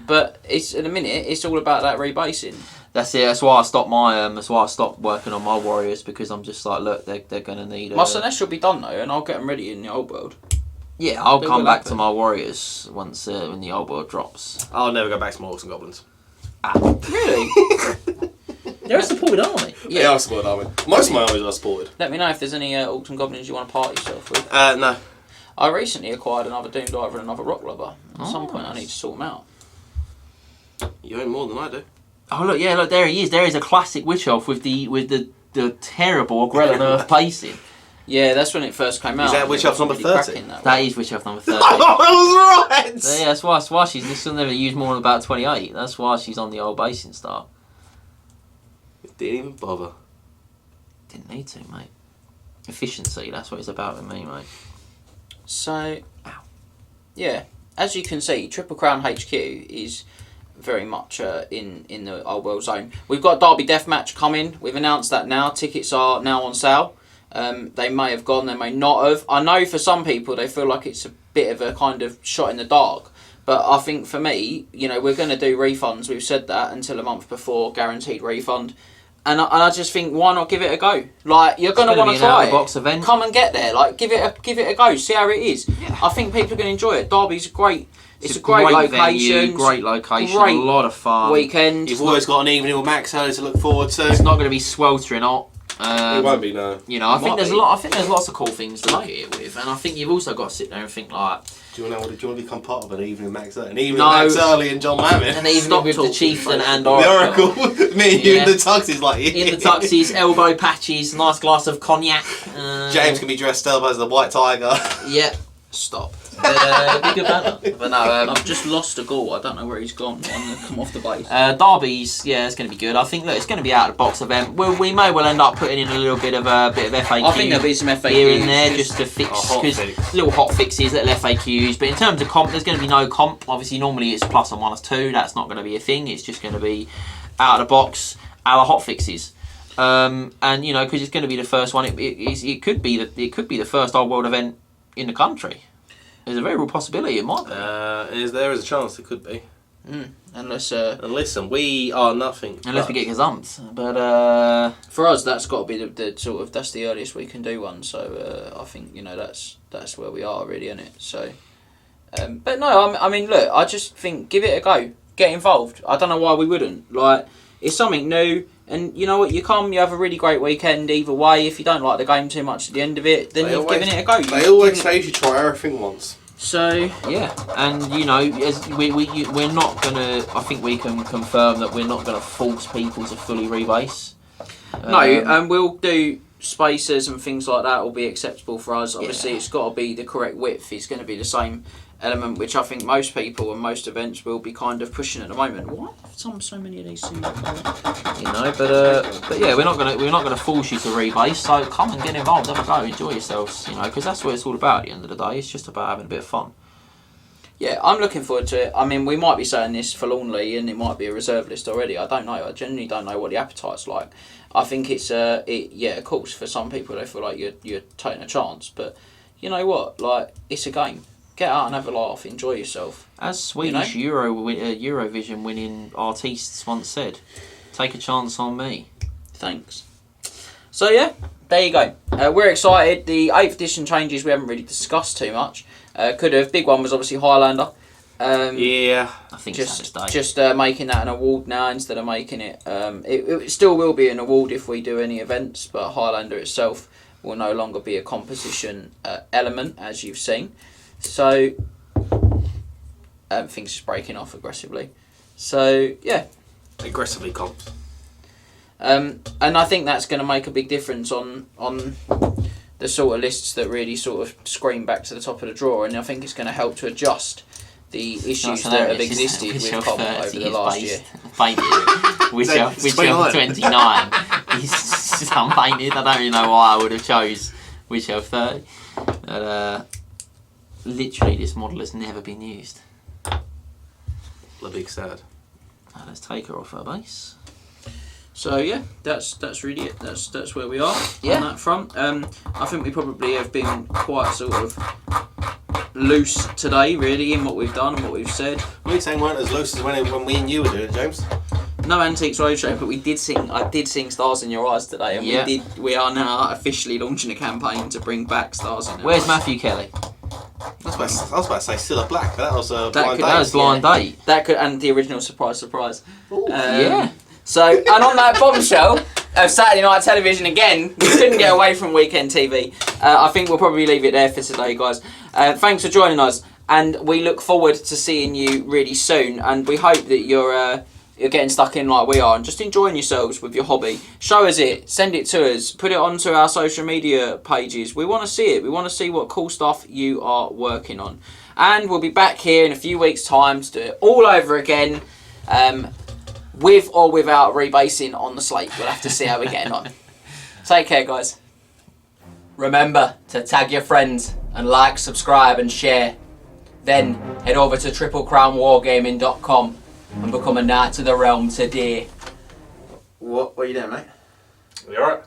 [SPEAKER 1] But it's in a minute, it's all about that rebasing.
[SPEAKER 2] That's it. That's why I stopped that's why I stopped working on my warriors, because I'm just like, look, they're gonna need.
[SPEAKER 1] My Sinesh will be done though, and I'll get them ready in the old world.
[SPEAKER 2] Yeah, I'll
[SPEAKER 1] They
[SPEAKER 2] come
[SPEAKER 1] will
[SPEAKER 2] back
[SPEAKER 1] happen.
[SPEAKER 2] to my warriors once when the old world drops.
[SPEAKER 3] I'll never go back to my Orcs and Goblins.
[SPEAKER 1] Really?
[SPEAKER 2] They're a supported army.
[SPEAKER 3] Yeah, I support army. Most of my armies are supported.
[SPEAKER 1] Let me know if there's any Orcs and Goblins you want to party yourself with.
[SPEAKER 3] No.
[SPEAKER 1] I recently acquired another Doom Diver and another Rock Lover. At some point I need to sort them out.
[SPEAKER 3] You own more than I do.
[SPEAKER 2] Oh look, yeah, look, there he is. There is a classic witch elf with the terrible Grellan Earth pacing.
[SPEAKER 1] Yeah, that's when it first came out.
[SPEAKER 3] Is that Witch Elf number 30?
[SPEAKER 2] That is witch elf number 30.
[SPEAKER 3] I was right!
[SPEAKER 2] So, yeah, that's why she's still never used more than about 28. That's why she's on the old basing start.
[SPEAKER 3] Didn't even bother.
[SPEAKER 2] Didn't need to, mate. efficiency. That's what it's about with me, mate.
[SPEAKER 1] So, yeah, as you can see, Triple Crown HQ is very much in the Old World zone. We've got Derby Deathmatch coming. We've announced that now. Tickets are now on sale. They may have gone, they may not have. I know for some people they feel like it's a bit of a kind of shot in the dark. But I think for me, you know, we're going to do refunds. We've said that until a month before, guaranteed refund. And I just think, why not give it a go? Like, you're going to want to try it.
[SPEAKER 2] Box event.
[SPEAKER 1] Come and get there. Like, give it a go. See how it is. Yeah. I think people are going to enjoy it. Derby's great. It's a great location.
[SPEAKER 2] Venue, great location. Great a lot of fun.
[SPEAKER 1] Weekend.
[SPEAKER 3] You've always got an evening with Max Hurley to look forward to.
[SPEAKER 2] It's not going to be sweltering hot.
[SPEAKER 3] It won't be, no.
[SPEAKER 2] You know, I think there's lots of cool things to look at it with, and I think you've also got to sit there and think like,
[SPEAKER 3] do you want to become part of an evening with Max Hurley? An evening with Max Hurley and John Lammin?
[SPEAKER 2] An evening with the Chieftain and
[SPEAKER 3] the Oracle. Me and you in the tuxes, like
[SPEAKER 2] in the tuxes, elbow patches, nice glass of cognac.
[SPEAKER 3] James can be dressed up as the White Tiger.
[SPEAKER 2] Yeah. Stop. Big good banner. But no,
[SPEAKER 1] I've just lost a goal. I don't know where he's gone. I'm going to come off the base.
[SPEAKER 2] Derby's, yeah, it's going to be good. I think that it's going to be out of the box event. We may well end up putting in a little bit of FAQ.
[SPEAKER 1] I think there'll be some FAQs
[SPEAKER 2] here and there just to fix, little hot fixes, little FAQs. But in terms of comp, there's going to be no comp. Obviously, normally it's plus and minus 2. That's not going to be a thing. It's just going to be out of the box, our hot fixes. And you know, because it's going to be the first one. It could be the first Old World event in the country. There's a very real possibility it might be.
[SPEAKER 3] There is a chance it could be.
[SPEAKER 1] Unless
[SPEAKER 3] and listen, we are nothing.
[SPEAKER 2] Unless we get gazumped. But
[SPEAKER 1] for us, that's got to be the sort of, that's the earliest we can do one. So I think, you know, that's where we are really, isn't it? So, but no, I mean, look, I just think give it a go, get involved. I don't know why we wouldn't. Like, it's something new. And you know what, you have a really great weekend either way. If you don't like the game too much at the end of it, then you've given it a go.
[SPEAKER 3] They always say you should try everything once.
[SPEAKER 1] So
[SPEAKER 2] yeah, and you know, as we're not gonna. I think we can confirm that we're not gonna force people to fully rebase.
[SPEAKER 1] No, and we'll do spacers and things like that will be acceptable for us. Obviously, It's got to be the correct width. It's going to be the same element, which I think most people and most events will be kind of pushing at the moment. What? So many of these things.
[SPEAKER 2] You know, but yeah, we're not gonna force you to rebase. So come and get involved, have a go, enjoy yourselves. You know, because that's what it's all about. At the end of the day, it's just about having a bit of fun.
[SPEAKER 1] Yeah, I'm looking forward to it. I mean, we might be saying this forlornly, and it might be a reserve list already. I don't know. I genuinely don't know what the appetite's like. I think it's of course, for some people they feel like you're taking a chance, but you know what? Like, it's a game. Get out and have a laugh, enjoy yourself.
[SPEAKER 2] As Swedish Eurovision winning artists once said, take a chance on me.
[SPEAKER 1] Thanks. So yeah, there you go. We're excited. The 8th edition changes we haven't really discussed too much. Could have. Big one was obviously Highlander.
[SPEAKER 2] I think
[SPEAKER 1] just making that an award now instead of making it. It still will be an award if we do any events, but Highlander itself will no longer be a composition element, as you've seen. So things just breaking off aggressively. So yeah,
[SPEAKER 3] aggressively comps.
[SPEAKER 1] And I think that's going to make a big difference on the sort of lists that really sort of scream back to the top of the drawer, and I think it's going to help to adjust the issues that have existed with comp over the last year.
[SPEAKER 2] Witch 29 is unpainted. I don't really know why I would have chose Witch 30. But, literally, this model has never been used.
[SPEAKER 3] The big sad.
[SPEAKER 2] Let's take her off her base.
[SPEAKER 1] So yeah, that's really it. That's where we are on that front. I think we probably have been quite sort of loose today, really, in what we've done and what we've said.
[SPEAKER 3] We weren't as loose as when we and you were doing it, James.
[SPEAKER 1] No Antiques Roadshow, but we did sing. I did sing Stars in Your Eyes today, and we are now officially launching a campaign to bring back Stars in Your Eyes.
[SPEAKER 2] Where's Matthew Kelly?
[SPEAKER 3] I was about to say Still a Black, but that was a blind date.
[SPEAKER 2] That was blind date.
[SPEAKER 1] That could, and the original surprise.
[SPEAKER 3] Ooh,
[SPEAKER 1] yeah. So, and on that bombshell of Saturday night television again, we couldn't get away from weekend TV. I think we'll probably leave it there for today, guys. Thanks for joining us, and we look forward to seeing you really soon. And we hope that you're getting stuck in like we are and just enjoying yourselves with your hobby. Show us it, send it to us, put it onto our social media pages. We want to see it. We want to see what cool stuff you are working on. And we'll be back here in a few weeks' time to do it all over again. With or without rebasing on the slate. We'll have to see how we're getting on. Take care, guys.
[SPEAKER 4] Remember to tag your friends and like, subscribe and share. Then head over to triplecrownwargaming.com and become a Knight of the Realm today.
[SPEAKER 1] What are you doing, mate?
[SPEAKER 3] You alright?